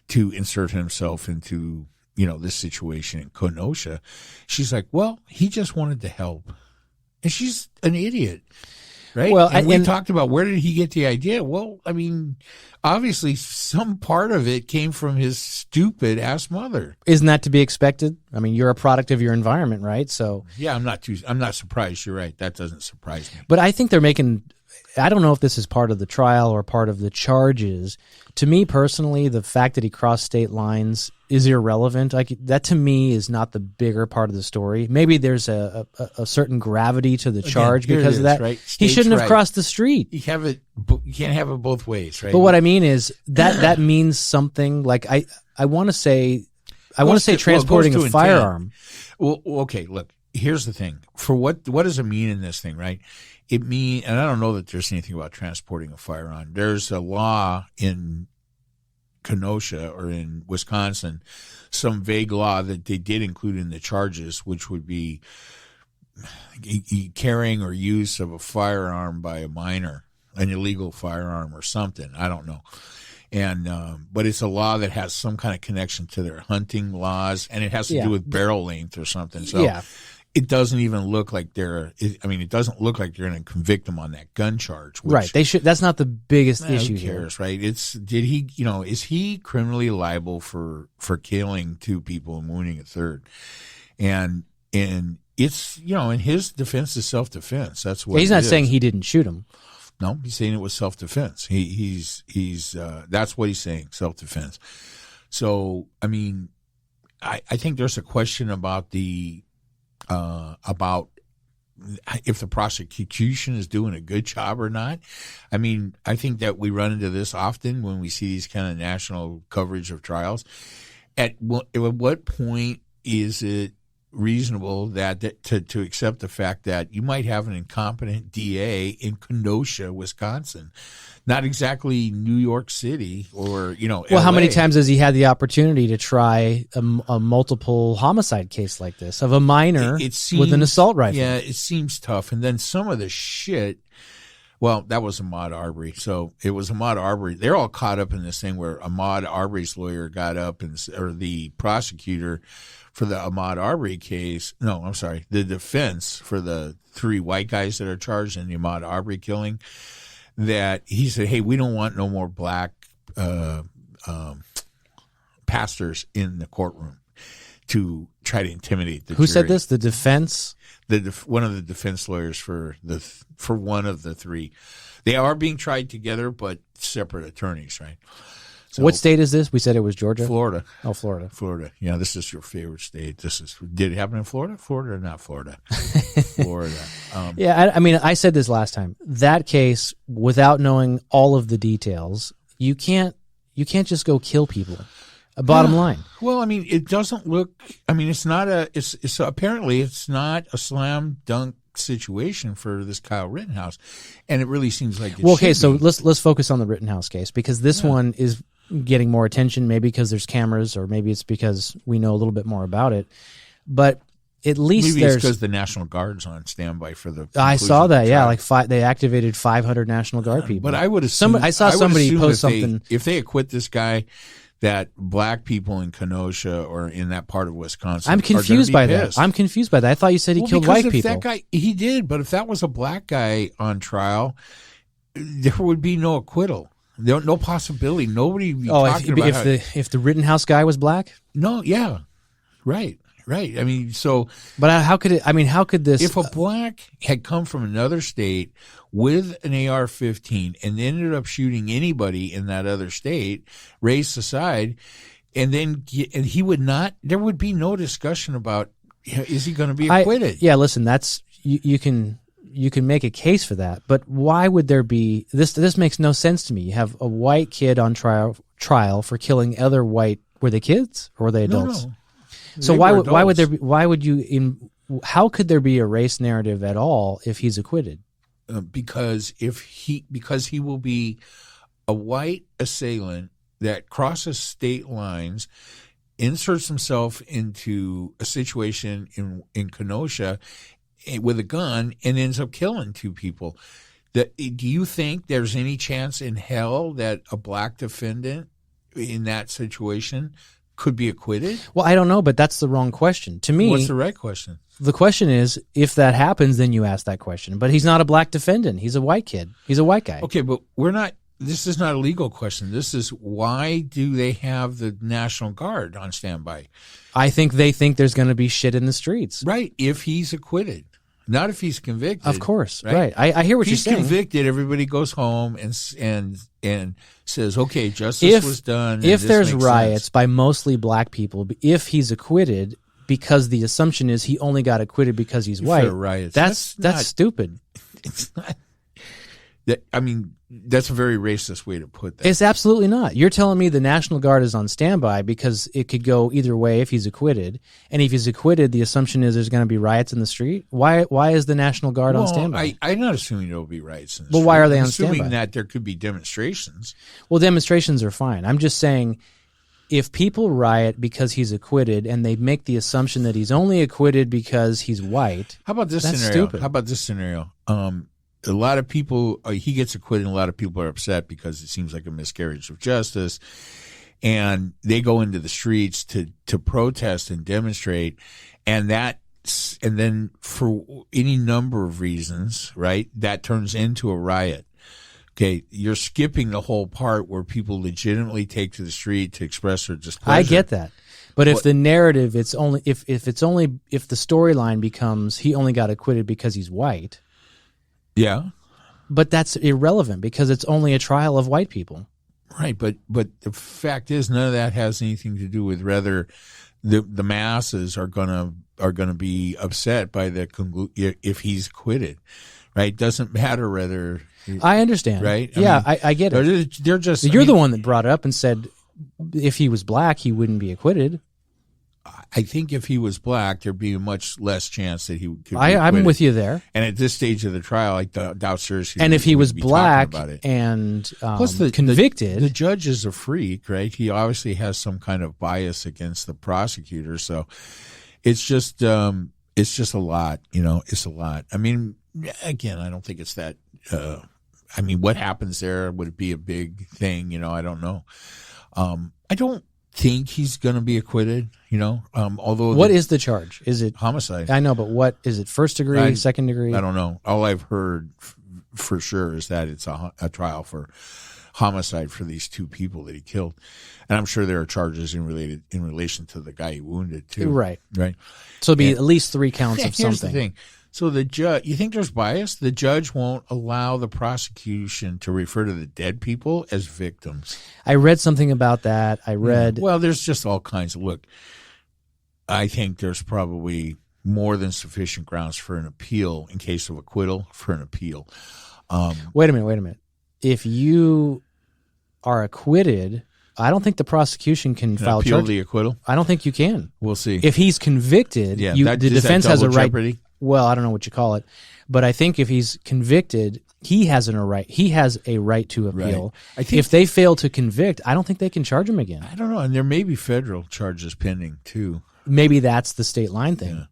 to insert himself into, this situation in Kenosha? She's like, well, he just wanted to help. And she's an idiot, right? Well, and we talked about where did he get the idea? Well, I mean, obviously some part of it came from his stupid ass mother. Isn't that to be expected? I mean, you're a product of your environment, right? So yeah, I'm not surprised. You're right. That doesn't surprise me. But I think they're making, I don't know if this is part of the trial or part of the charges. To me personally, the fact that he crossed state lines is irrelevant. Like, that to me is not the bigger part of the story. Maybe there's a certain gravity to the charge because of that. Right? He shouldn't have crossed the street. You can't have it both ways, right? But what I mean is that means something. Like I want to say transporting a firearm. Well, okay, look, here's the thing. For what does it mean in this thing, right? It mean, and I don't know that there's anything about transporting a firearm. There's a law in Kenosha or in Wisconsin, some vague law that they did include in the charges, which would be carrying or use of a firearm by a minor, an illegal firearm or something. I don't know. And but it's a law that has some kind of connection to their hunting laws, and it has to do with barrel length or something. So it doesn't even look like it doesn't look like you're going to convict them on that gun charge. Which, right. They should. That's not the biggest issue who cares, here. Right? Is he criminally liable for killing two people and wounding a third? And it's, in his defense is self-defense. That's what he's not saying he didn't shoot him. No, he's saying it was self-defense. He's that's what he's saying, self-defense. So, I mean, I think there's a question about about if the prosecution is doing a good job or not. I mean, I think that we run into this often when we see these kind of national coverage of trials. At what point is it reasonable that to accept the fact that you might have an incompetent DA in Kenosha, Wisconsin, not exactly New York City or Well, LA. how many times has he had the opportunity to try a multiple homicide case like this of a minor with an assault rifle? Yeah, it seems tough. And then some of the shit. Well, that was Ahmaud Arbery. So it was Ahmaud Arbery. They're all caught up in this thing where Ahmaud Arbery's lawyer got up or the prosecutor for the Ahmaud Arbery case. No, I'm sorry. The defense for the three white guys that are charged in the Ahmaud Arbery killing, that he said, hey, we don't want no more black pastors in the courtroom to try to intimidate the jury. Who said this? The defense? One of the defense lawyers for one of the three. They are being tried together, but separate attorneys, right? So, what state is this? We said it was Georgia? Florida. Oh, Florida. Florida. Yeah, this is your favorite state. Did it happen in Florida? Florida or not Florida? Florida. Yeah, I mean, I said this last time. That case, without knowing all of the details, you can't just go kill people. Bottom line. Well, I mean, it doesn't look. I mean, it's not a. It's apparently it's not a slam dunk situation for this Kyle Rittenhouse, and it really seems like. Well, okay, so let's focus on the Rittenhouse case, because this one is getting more attention. Maybe because there's cameras, or maybe it's because we know a little bit more about it. But at least maybe there's it's because the National Guard's on standby for the. I saw that. Yeah, like they activated 500 National Guard people. But I would assume I saw somebody post something. If they acquit this guy, that black people in Kenosha or in that part of Wisconsin, I'm confused by that. I'm confused by that. I thought you said he killed white people. That guy, he did, but if that was a black guy on trial, there would be no acquittal. No possibility. Nobody would be talking about if the Rittenhouse guy was black. No, yeah, right. I mean, so. But how could it? I mean, how could this? If a black had come from another state with an AR-15 and ended up shooting anybody in that other state, race aside, and he would not. There would be no discussion about is he going to be acquitted. Listen, that's you can make a case for that, but why would there be this? This makes no sense to me. You have a white kid on trial for killing other white. Were they kids or were they adults? No. So why would you how could there be a race narrative at all if he's acquitted? Because he will be a white assailant that crosses state lines, inserts himself into a situation in Kenosha with a gun, and ends up killing two people. Do you think there's any chance in hell that a black defendant in that situation could be acquitted? Well, I don't know, but that's the wrong question. To me, what's the right question? The question is, if that happens, then you ask that question. But he's not a black defendant. He's a white kid. He's a white guy. Okay, but this is not a legal question. This is, why do they have the National Guard on standby? I think they think there's going to be shit in the streets. Right, if he's acquitted. Not if he's convicted. Of course, right. I hear what you're saying. If he's convicted, everybody goes home and says, okay, justice was done. If there's riots by mostly black people, if he's acquitted, because the assumption is he only got acquitted because he's white, that's stupid. It's not. That's a very racist way to put that. It's absolutely not. You're telling me the National Guard is on standby because it could go either way if he's acquitted. And if he's acquitted, the assumption is there's going to be riots in the street. Why is the National Guard on standby? I'm not assuming there will be riots in the street. Well, why are they on standby? Assuming that there could be demonstrations. Well, demonstrations are fine. I'm just saying, if people riot because he's acquitted and they make the assumption that he's only acquitted because he's white, how about this scenario? Stupid. How about this scenario? A lot of people, he gets acquitted, and a lot of people are upset because it seems like a miscarriage of justice. And they go into the streets to protest and demonstrate. And then for any number of reasons, right, that turns into a riot. Okay, you're skipping the whole part where people legitimately take to the street to express their displeasure. I get that. But if the narrative, if the storyline becomes he only got acquitted because he's white. Yeah. But that's irrelevant because it's only a trial of white people. Right, but the fact is none of that has anything to do with whether the masses are gonna be upset by if he's acquitted. Right? It doesn't matter whether I understand. Right? I get it. They're just You're the one that brought it up and said if he was black he wouldn't be acquitted. I think if he was black, there'd be a much less chance that he could be I'm with you there. And at this stage of the trial, I doubt seriously. And if he was black and convicted. The judge is a freak, right? He obviously has some kind of bias against the prosecutor. So it's just a lot, it's a lot. I mean, again, I don't think it's that, what happens there? Would it be a big thing? I don't know. I don't think he's going to be acquitted, although. What is the charge? Is it homicide? I know, but what is it? First degree, second degree? I don't know. All I've heard for sure is that it's a trial for homicide for these two people that he killed, and I'm sure there are charges in relation to the guy he wounded too. Right. So it'd be at least 3 counts of something. Here's the thing. So the judge, you think there's bias? The judge won't allow the prosecution to refer to the dead people as victims. I read something about that. Well, there's just all kinds of look. I think there's probably more than sufficient grounds for an appeal in case of acquittal for an appeal. Wait a minute. If you are acquitted I don't think the prosecution can file appeal charges. the acquittal. I don't think you can. We'll see. If he's convicted, Yeah, the is that defense has a double right. jeopardy? Well, I don't know what you call it, but I think if he's convicted, he has a right. He has a right to appeal. I think If they fail to convict, I don't think they can charge him again. I don't know, and there may be federal charges pending too. Maybe that's the state line thing. Yeah.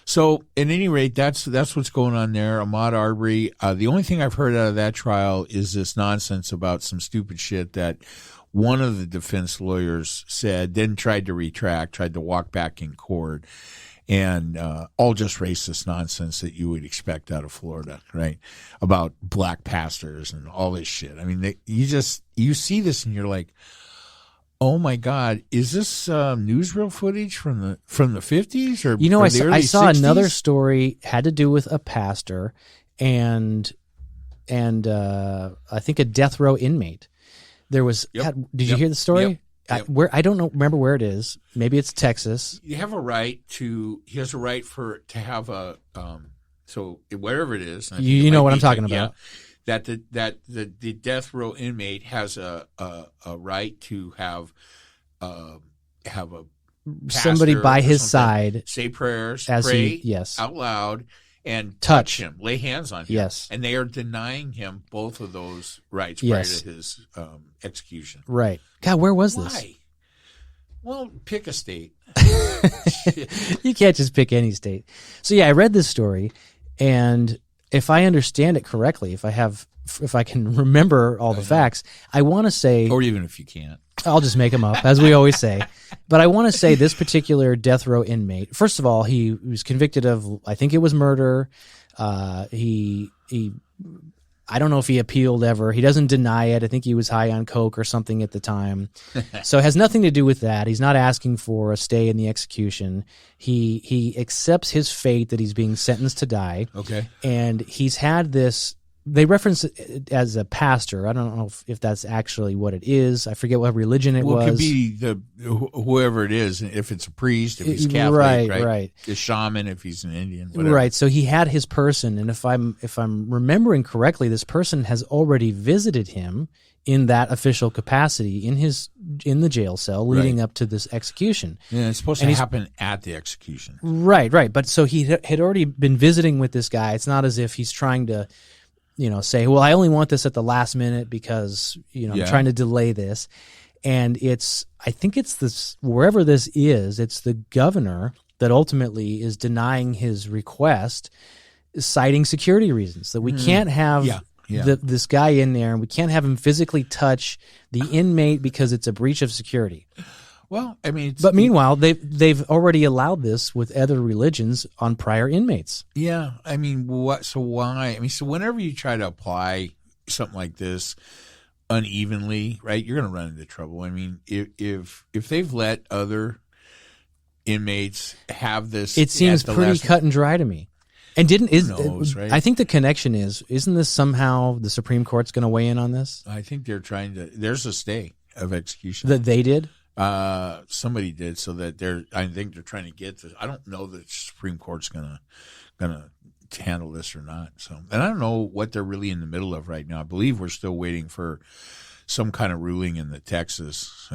So, at any rate, that's what's going on there. Ahmaud Arbery. The only thing I've heard out of that trial is this nonsense about some stupid shit that one of the defense lawyers said, then tried to retract, tried to walk back in court, and all just racist nonsense that you would expect out of Florida, right? About black pastors and all this shit. I mean, you see this and you're like, oh my God, is this newsreel footage from the 50s or You know, or I the saw, early I saw 60s? another story had to do with a pastor and I think a death row inmate. There was. Yep. Did you hear the story? Yep. Where I don't know. Remember where it is? Maybe it's Texas. You have a right to. He has a right to have a. So wherever it is, I think You it know might what I'm be talking yeah, about. that the death row inmate has a right to have a Somebody pastor by or his something side say prayers, as pray he yes out loud, and Touch. him, lay hands on him. Yes. And they are denying him both of those rights Yes. prior to his execution. right. God, where was Why? this? Well, pick a state. You can't just pick any state. So yeah, I read this story, and if I understand it correctly, if I can remember all the facts, I want to say, Or even if you can't. I'll just make them up, as we always say. But I want to say this particular death row inmate, first of all, he was convicted of, I think it was murder. I don't know if he appealed ever. He doesn't deny it. I think he was high on coke or something at the time. So it has nothing to do with that. He's not asking for a stay in the execution. He accepts his fate that he's being sentenced to die. Okay. And he's had this, they reference it as a pastor. I don't know if that's actually what it is. I forget what religion it was. Well, it could be whoever it is. If it's a priest, if he's Catholic, right? The shaman, if he's an Indian, whatever. Right. So he had his person, and if I'm remembering correctly, this person has already visited him in that official capacity in the jail cell leading up to this execution. Yeah, it's supposed to happen at the execution. Right. But so he had already been visiting with this guy. It's not as if he's trying to, say, well, I only want this at the last minute because, I'm trying to delay this. And I think it's this, wherever this is, it's the governor that ultimately is denying his request, citing security reasons, that we can't have this guy in there and we can't have him physically touch the inmate because it's a breach of security. Well, I mean, but meanwhile, they've already allowed this with other religions on prior inmates. Yeah, I mean, what? So why? I mean, so whenever you try to apply something like this unevenly, right, you're going to run into trouble. I mean, if they've let other inmates have this, it seems pretty cut and dry to me. And right? I think the connection isn't this somehow the Supreme Court's going to weigh in on this? I think they're trying to. There's a stay of execution that they did. Somebody did, so that I think they're trying to get this. I don't know that the Supreme Court's gonna handle this or not. So, and I don't know what they're really in the middle of right now. I believe we're still waiting for some kind of ruling in the Texas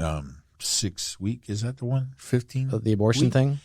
6 week. Is that the one? 15? The abortion thing?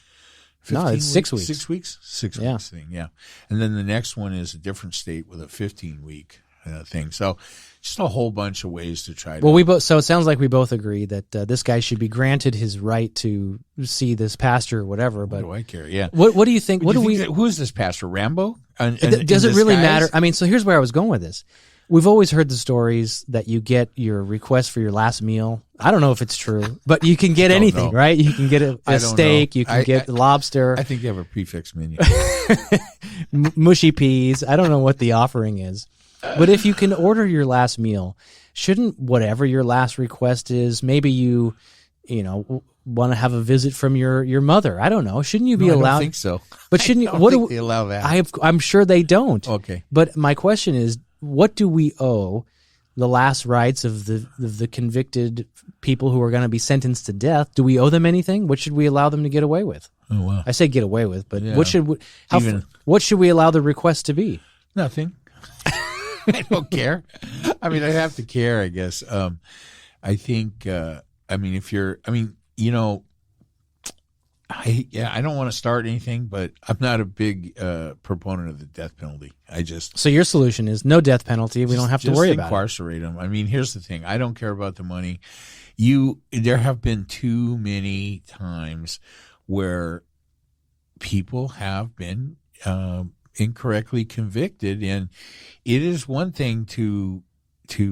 No, it's 6 weeks. 6 weeks? 6 weeks thing, yeah. And then the next one is a different state with a 15-week thing. So just a whole bunch of ways to try to. Well, so it sounds like we both agree that this guy should be granted his right to see this pastor or whatever. But what do I care? Yeah. What do you think? Who is this pastor? Rambo? Does it really matter? I mean, so here's where I was going with this. We've always heard the stories that you get your request for your last meal. I don't know if it's true, but you can get anything, right? You can get a steak. You can get lobster. I think you have a prefix menu. Mushy peas. I don't know what the offering is. But if you can order your last meal, shouldn't whatever your last request is, maybe you want to have a visit from your mother. I don't know. Shouldn't you be allowed? I don't think so. But shouldn't you? What do they allow that? I'm sure they don't. Okay. But my question is, what do we owe the last rights of the convicted people who are going to be sentenced to death? Do we owe them anything? What should we allow them to get away with? Oh wow! I say get away with, but what should we allow the request to be? Nothing. I don't care. I mean, I have to care, I guess. I think I mean, if you're, I mean, you know, I don't want to start anything, but I'm not a big proponent of the death penalty. So your solution is no death penalty. We don't have to worry about it. Incarcerate them. I mean, here's the thing. I don't care about the money. There have been too many times where people have been incorrectly convicted, and it is one thing to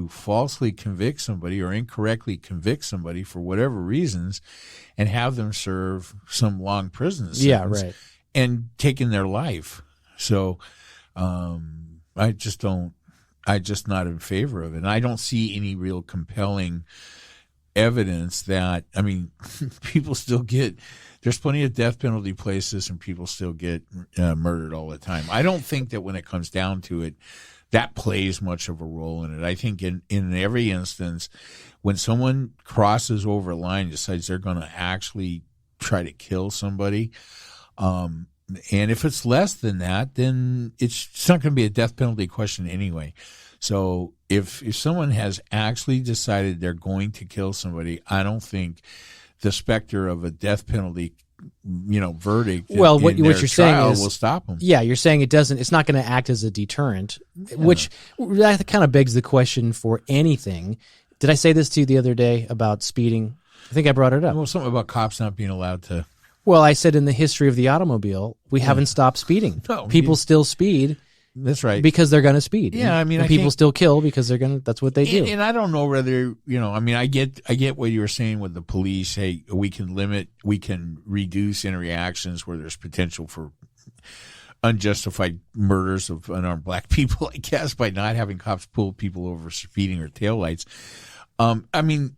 falsely convict somebody or incorrectly convict somebody for whatever reasons and have them serve some long prison sentence, yeah, right, and taking their life. So I'm just not in favor of it. And I don't see any real compelling evidence that, I mean, people still there's plenty of death penalty places and people still get murdered all the time. I don't think that when it comes down to it, that plays much of a role in it. I think in every instance, when someone crosses over a line and decides they're going to actually try to kill somebody, and if it's less than that, then it's not going to be a death penalty question anyway. So if someone has actually decided they're going to kill somebody, I don't think the specter of a death penalty, verdict. Well, what you're saying is will stop them. Yeah, you're saying it's not going to act as a deterrent, which that kind of begs the question for anything. Did I say this to you the other day about speeding? I think I brought it up. Well, something about cops not being allowed to. Well, I said in the history of the automobile, we haven't stopped speeding. No, people still speed. That's right. Because they're going to speed. Yeah, I mean, and people still kill because that's what they do. And I don't know whether, I mean, I get what you were saying with the police. Hey, we can reduce interactions where there's potential for unjustified murders of unarmed black people, I guess, by not having cops pull people over for speeding or taillights. I mean,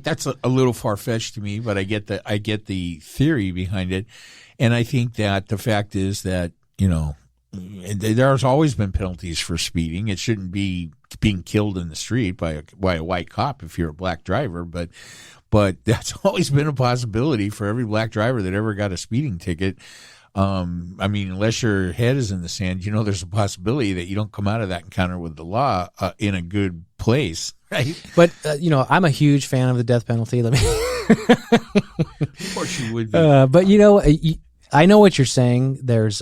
that's a little far-fetched to me, but I get the theory behind it. And I think that the fact is that, there's always been penalties for speeding. It shouldn't be being killed in the street by a white cop if you're a black driver, but that's always been a possibility for every black driver that ever got a speeding ticket. I mean, unless your head is in the sand, there's a possibility that you don't come out of that encounter with the law in a good place, right? But I'm a huge fan of the death penalty. Let me. Of course, you would be. But I know what you're saying. There's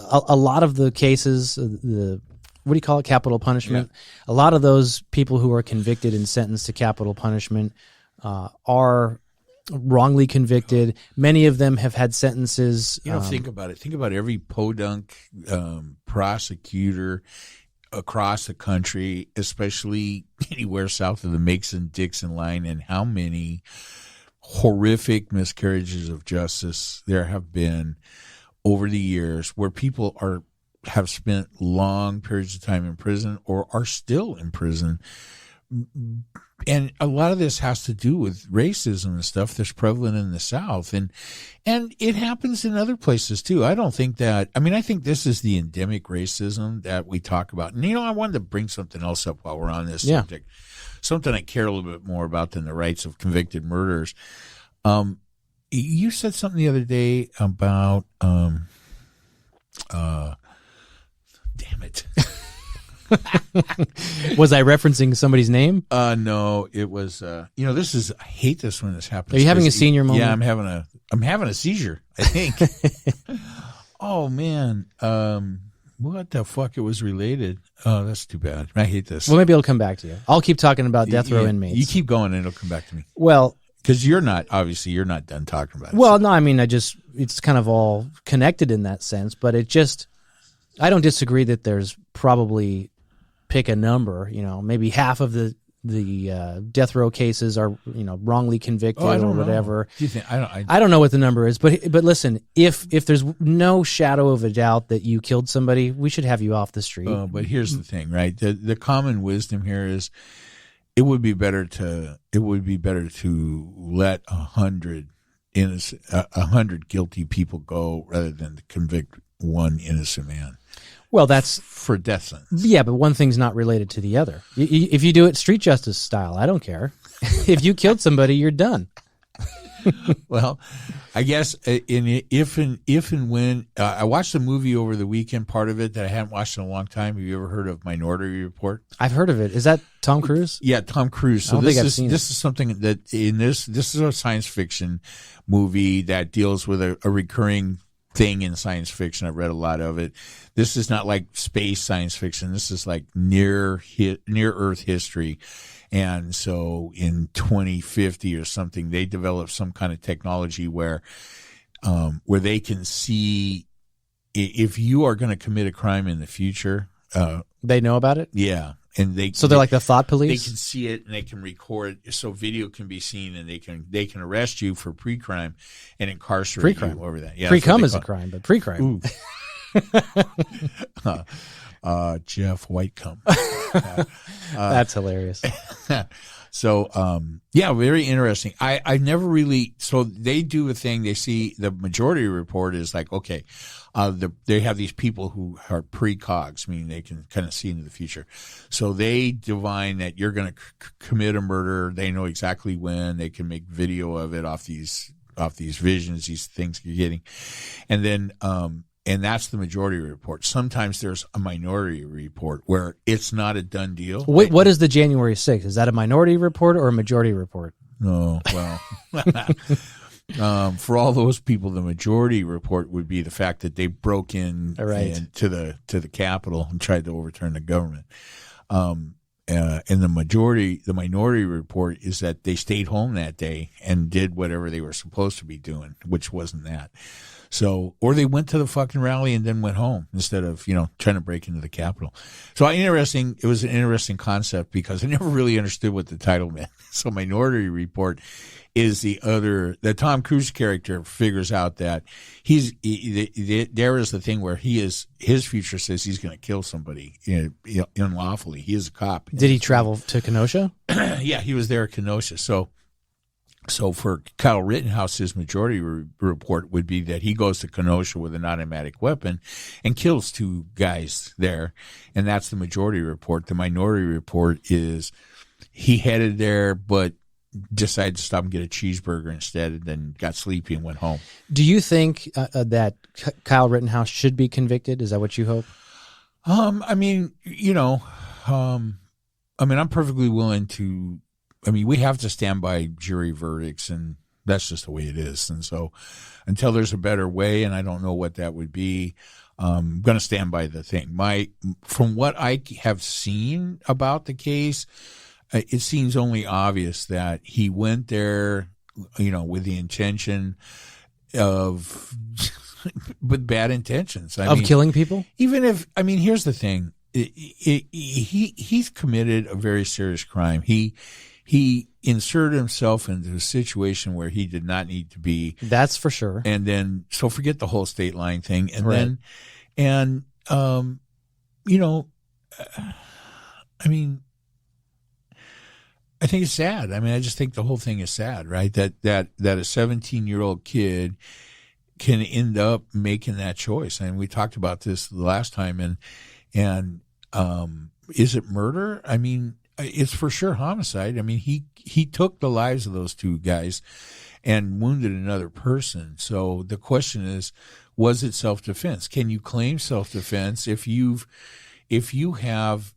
a lot of the cases, what do you call it, capital punishment? Yeah. A lot of those people who are convicted and sentenced to capital punishment are wrongly convicted. Many of them have had sentences. Think about it. Think about every podunk prosecutor across the country, especially anywhere south of the Mason-Dixon line, and how many horrific miscarriages of justice there have been over the years where people have spent long periods of time in prison or are still in prison. And a lot of this has to do with racism and stuff that's prevalent in the South. And it happens in other places too. I think this is the endemic racism that we talk about. And, I wanted to bring something else up while we're on this subject. Something I care a little bit more about than the rights of convicted murderers. You said something the other day about, damn it. Was I referencing somebody's name? No, it was, I hate this when this happens. Are you having a senior moment? Yeah, I'm having a seizure, I think. Oh man. What the fuck? It was related. Oh, that's too bad. I hate this. Well, maybe it'll come back to you. I'll keep talking about death row inmates. You keep going and it'll come back to me. Well, because you're not done talking about it. Well, no, I mean, it's kind of all connected in that sense, but I don't disagree that there's probably, pick a number, maybe half of the death row cases are, wrongly convicted or whatever. Do you think, I don't know what the number is, but listen, if there's no shadow of a doubt that you killed somebody, we should have you off the street. But here's the thing, right? The common wisdom here is, it would be better to let 100 guilty people go rather than to convict one innocent man. Well, that's for death sentence. Yeah, but one thing's not related to the other. If you do it street justice style, I don't care. If you killed somebody, you're done. Well, I guess if and when I watched a movie over the weekend, part of it that I hadn't watched in a long time. Have you ever heard of Minority Report? I've heard of it. Is that Tom Cruise? Yeah, Tom Cruise. So this is something that this is a science fiction movie that deals with a recurring thing in science fiction. I've read a lot of it. This is not like space science fiction. This is like near Earth history. And so in 2050 or something, they developed some kind of technology where they can see if you are going to commit a crime in the future. They know about it? Yeah. And they're like the thought police? They can see it and they can record it, so video can be seen, and they can arrest you for pre-crime and incarcerate you over that. Yeah, pre-cum is a crime, but pre-crime. Jeff Whitecomb. That's hilarious. So, yeah, very interesting. I never really, so they do a thing, they see the Majority Report is like, okay, they have these people who are precogs, meaning they can kind of see into the future. So they divine that you're going to commit a murder. They know exactly when. They can make video of it off these visions, these things you're getting. And then, and that's the Majority Report. Sometimes there's a Minority Report where it's not a done deal. Wait, what is the January 6th? Is that a Minority Report or a Majority Report? No, well, for all those people, the Majority Report would be the fact that they broke in to the Capitol and tried to overturn the government. And the Minority Report is that they stayed home that day and did whatever they were supposed to be doing, which wasn't that. So, or they went to the fucking rally and then went home instead of, trying to break into the Capitol. So it was an interesting concept because I never really understood what the title meant. So Minority Report is the Tom Cruise character figures out that there is the thing where his future says he's going to kill somebody unlawfully. He is a cop. Did he travel to Kenosha? Yeah, he was there at Kenosha. So for Kyle Rittenhouse, his Majority Report would be that he goes to Kenosha with an automatic weapon and kills two guys there, and that's the Majority Report. The Minority Report is he headed there but decided to stop and get a cheeseburger instead, and then got sleepy and went home. Do you think that Kyle Rittenhouse should be convicted? Is that what you hope? I'm perfectly willing to. We have to stand by jury verdicts, and that's just the way it is. And so until there's a better way, and I don't know what that would be, I'm going to stand by the thing. From what I have seen about the case, it seems only obvious that he went there, with the intention of, with bad intentions. Of killing people? Even if, here's the thing. He's committed a very serious crime. He inserted himself into a situation where he did not need to be. That's for sure. And then, so forget the whole state line thing. And right. I think it's sad. I just think the whole thing is sad, right? That a 17-year-old kid can end up making that choice. And we talked about this the last time. And is it murder? It's for sure homicide. He took the lives of those two guys and wounded another person. So the question is, was it self-defense? Can you claim self-defense if you have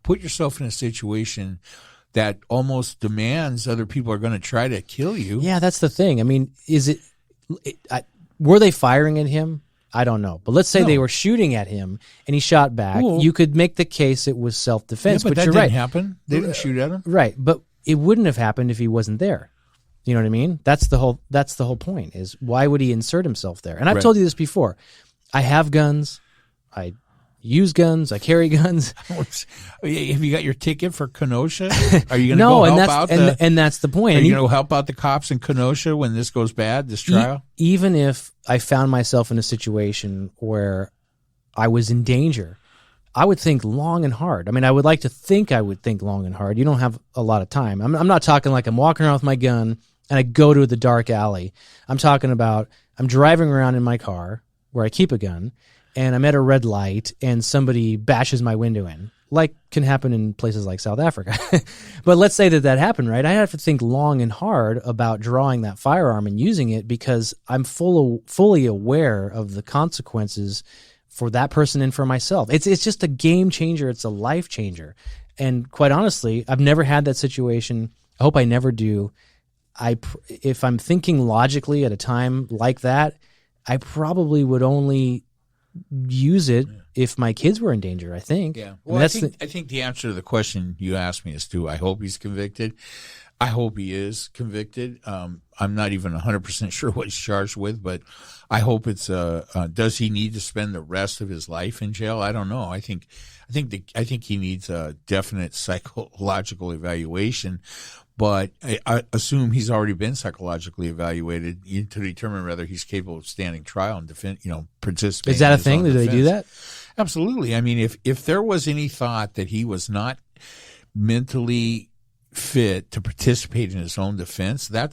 put yourself in a situation that almost demands other people are going to try to kill you? Yeah, that's the thing. Were they firing at him? I don't know. But let's say they were shooting at him and he shot back. Well, you could make the case it was self-defense. Yeah, but that you're didn't right. happen. They didn't shoot at him. Right. But it wouldn't have happened if he wasn't there. You know what I mean? That's the whole point, is why would he insert himself there? And I've told you this before. I have guns. I use guns. I carry guns. Have you got your ticket for Kenosha? Are you going to go help out? And that's the point. Are you going to help out the cops in Kenosha when this goes bad, this trial? Even if I found myself in a situation where I was in danger, I would think long and hard. I would like to think I would think long and hard. You don't have a lot of time. I'm not talking like I'm walking around with my gun and I go to the dark alley. I'm talking about I'm driving around in my car where I keep a gun, and I'm at a red light and somebody bashes my window in. like can happen in places like South Africa. But let's say that happened, right? I have to think long and hard about drawing that firearm and using it because I'm fully aware of the consequences for that person and for myself. It's just a game changer. It's a life changer. And quite honestly, I've never had that situation. I hope I never do. If I'm thinking logically at a time like that, I probably would only use it if my kids were in danger, I think. Yeah. Well, I think the answer to the question you asked me is I hope he's convicted. I hope he is convicted. I'm not even 100% sure what he's charged with, but I hope it's does he need to spend the rest of his life in jail? I don't know. I think he needs a definite psychological evaluation. But I assume he's already been psychologically evaluated to determine whether he's capable of standing trial and participating. Is that a thing? Do they do that? Absolutely. I mean, if there was any thought that he was not mentally fit to participate in his own defense, that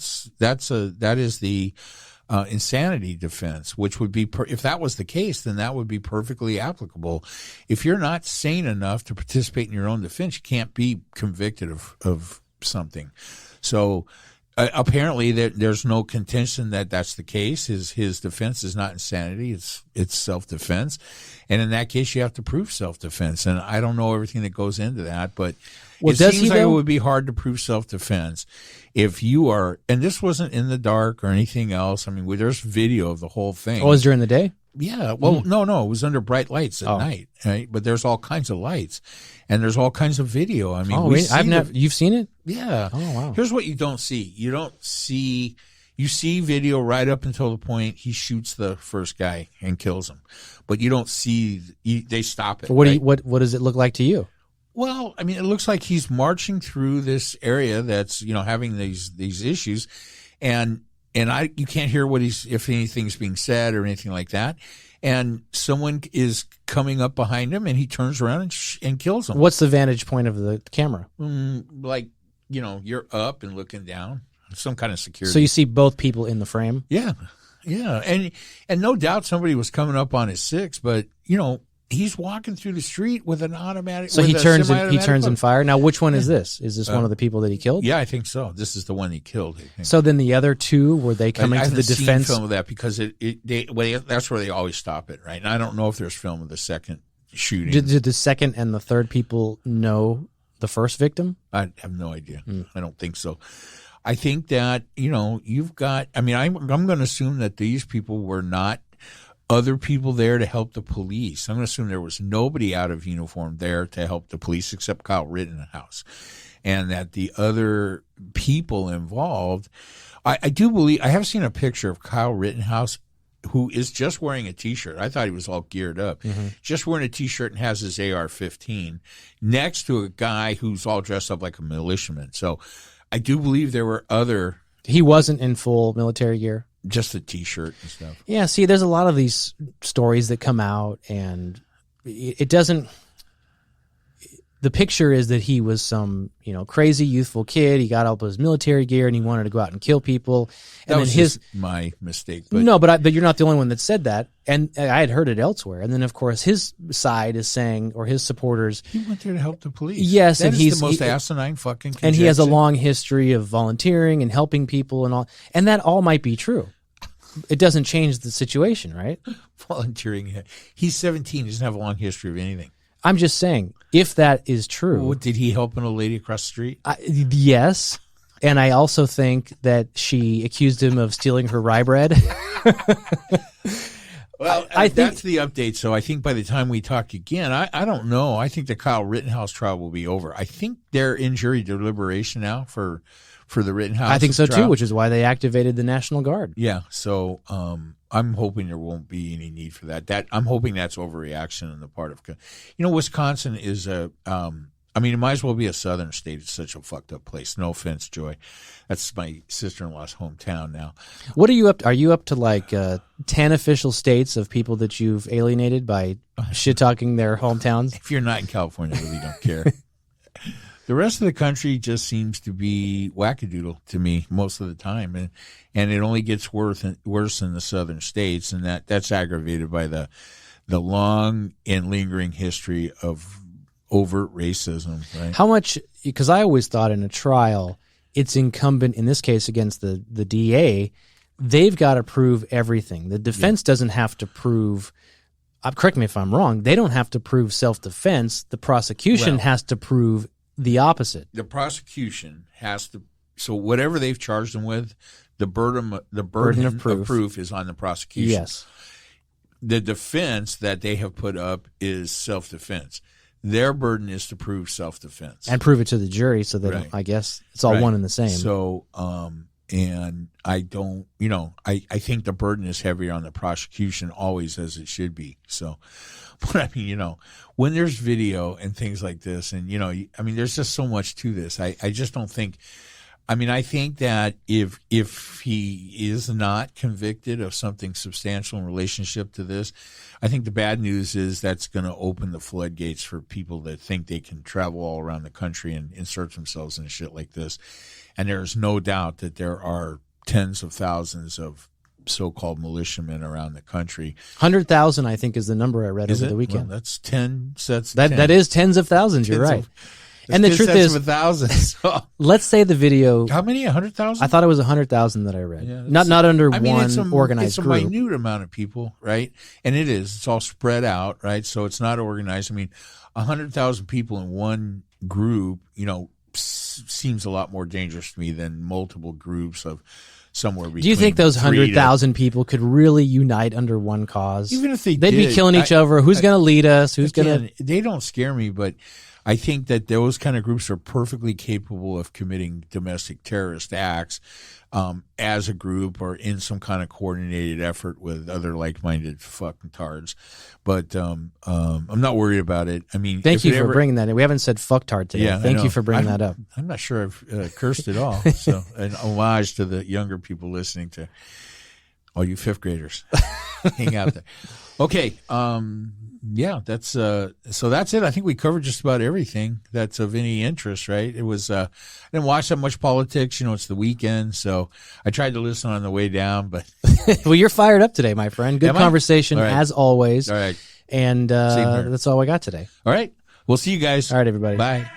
is the insanity defense, which would be if that was the case, then that would be perfectly applicable. If you're not sane enough to participate in your own defense, you can't be convicted of something. So apparently there's no contention that that's the case. His defense is not insanity. It's self-defense. And in that case, you have to prove self-defense. And I don't know everything that goes into that, but it seems like it would be hard to prove self-defense if you are, and this wasn't in the dark or anything else. I mean, there's video of the whole thing. Oh, it was during the day? Yeah. Well, no, it was under bright lights at night, right? But there's all kinds of lights. And there's all kinds of video. I mean, you've seen it? Yeah. Oh, wow. Here's what you don't see. You see video right up until the point he shoots the first guy and kills him. But you don't see, they stop it. What does it look like to you? Well, I mean, it looks like he's marching through this area that's, having these issues. And you can't hear if anything's being said or anything like that. And someone is coming up behind him, and he turns around and kills him. What's the vantage point of the camera? You're up and looking down. Some kind of security. So you see both people in the frame? Yeah. Yeah. And no doubt somebody was coming up on his six, but, he's walking through the street with an automatic. So he turns and fire. Now, which one is this? Is this one of the people that he killed? Yeah, I think so. This is the one he killed. I think. So then the other two, were they coming to the defense? I haven't seen film of that because that's where they always stop it, right? And I don't know if there's film of the second shooting. Did the second and the third people know the first victim? I have no idea. I don't think so. I think that you've got. I mean, I'm going to assume that these people were not other people there to help the police. I'm going to assume there was nobody out of uniform there to help the police except Kyle Rittenhouse, and that the other people involved, I do believe, I have seen a picture of Kyle Rittenhouse who is just wearing a T-shirt. I thought he was all geared up, just wearing a T-shirt and has his AR-15 next to a guy who's all dressed up like a militiaman. So I do believe there were other. He wasn't in full military gear. Just a T-shirt and stuff. Yeah, see, there's a lot of these stories that come out, and it doesn't. The picture is that he was some, crazy youthful kid. He got up his military gear and he wanted to go out and kill people. And that was just my mistake. But. No, but you're not the only one that said that. And I had heard it elsewhere. And then, of course, his side is saying, or his supporters, he went there to help the police. Yes, and he's the most asinine fucking. And he has a long history of volunteering and helping people and all. And that all might be true. It doesn't change the situation, right? Volunteering. He's 17. He doesn't have a long history of anything. I'm just saying, if that is true. Well, did he help an old lady across the street? Yes. And I also think that she accused him of stealing her rye bread. Well, I think that's the update. So I think by the time we talk again, I don't know. I think the Kyle Rittenhouse trial will be over. I think they're in jury deliberation now for the Rittenhouse. I think so trial. too, which is why they activated the National Guard. Yeah. So I'm hoping there won't be any need for that. I'm hoping that's overreaction on the part of, Wisconsin is it might as well be a southern state. It's such a fucked up place. No offense, Joy. That's my sister-in-law's hometown now. What are you up to? Are you up to like 10 official states of people that you've alienated by shit-talking their hometowns? If you're not in California, I really don't care. The rest of the country just seems to be wackadoodle to me most of the time, and it only gets worse in the southern states, and that's aggravated by the long and lingering history of overt racism, right? How much? Because I always thought in a trial, it's incumbent in this case against the DA. They've got to prove everything. The defense doesn't have to prove. Correct me if I'm wrong. They don't have to prove self-defense. The prosecution has to prove the opposite. The prosecution has to. So whatever they've charged them with, the burden of proof is on the prosecution. Yes. The defense that they have put up is self-defense. Their burden is to prove self-defense and prove it to the jury, so that I guess it's all one and the same. So, and I don't, I think the burden is heavier on the prosecution always, as it should be. So, but I mean, when there's video and things like this, and I mean, there's just so much to this. I just don't think. I mean, I think that if he is not convicted of something substantial in relationship to this, I think the bad news is that's going to open the floodgates for people that think they can travel all around the country and insert themselves in shit like this. And there's no doubt that there are tens of thousands of so-called militiamen around the country. 100,000, I think, is the number I read over the weekend. Well, that's 10 sets. That is tens of thousands. You're right. And the truth is, 1,000. So. Let's say the video. How many? 100,000? I thought it was 100,000 that I read. Yeah, not under one organized group. It's a minute amount of people, right? And it is. It's all spread out, right? So it's not organized. I mean, 100,000 people in one group, seems a lot more dangerous to me than multiple groups of somewhere between. Do you think those 100,000 people could really unite under one cause? Even if they'd be killing each other. Who's going to lead us? Who's going to? They don't scare me, but I think that those kind of groups are perfectly capable of committing domestic terrorist acts as a group or in some kind of coordinated effort with other like-minded fucking tards. But I'm not worried about it. I mean, thank you for bringing that in. We haven't said fucktard today. Yeah, thank you for bringing that up. I'm not sure I've cursed at all. So an homage to the younger people listening, to all you fifth graders. Hang out there. Okay. Yeah, that's so that's it. I think we covered just about everything that's of any interest, right? It was I didn't watch that much politics, it's the weekend, so I tried to listen on the way down, but well, you're fired up today, my friend. Good conversation as always. All right. And that's all I got today. All right. We'll see you guys. All right, everybody. Bye.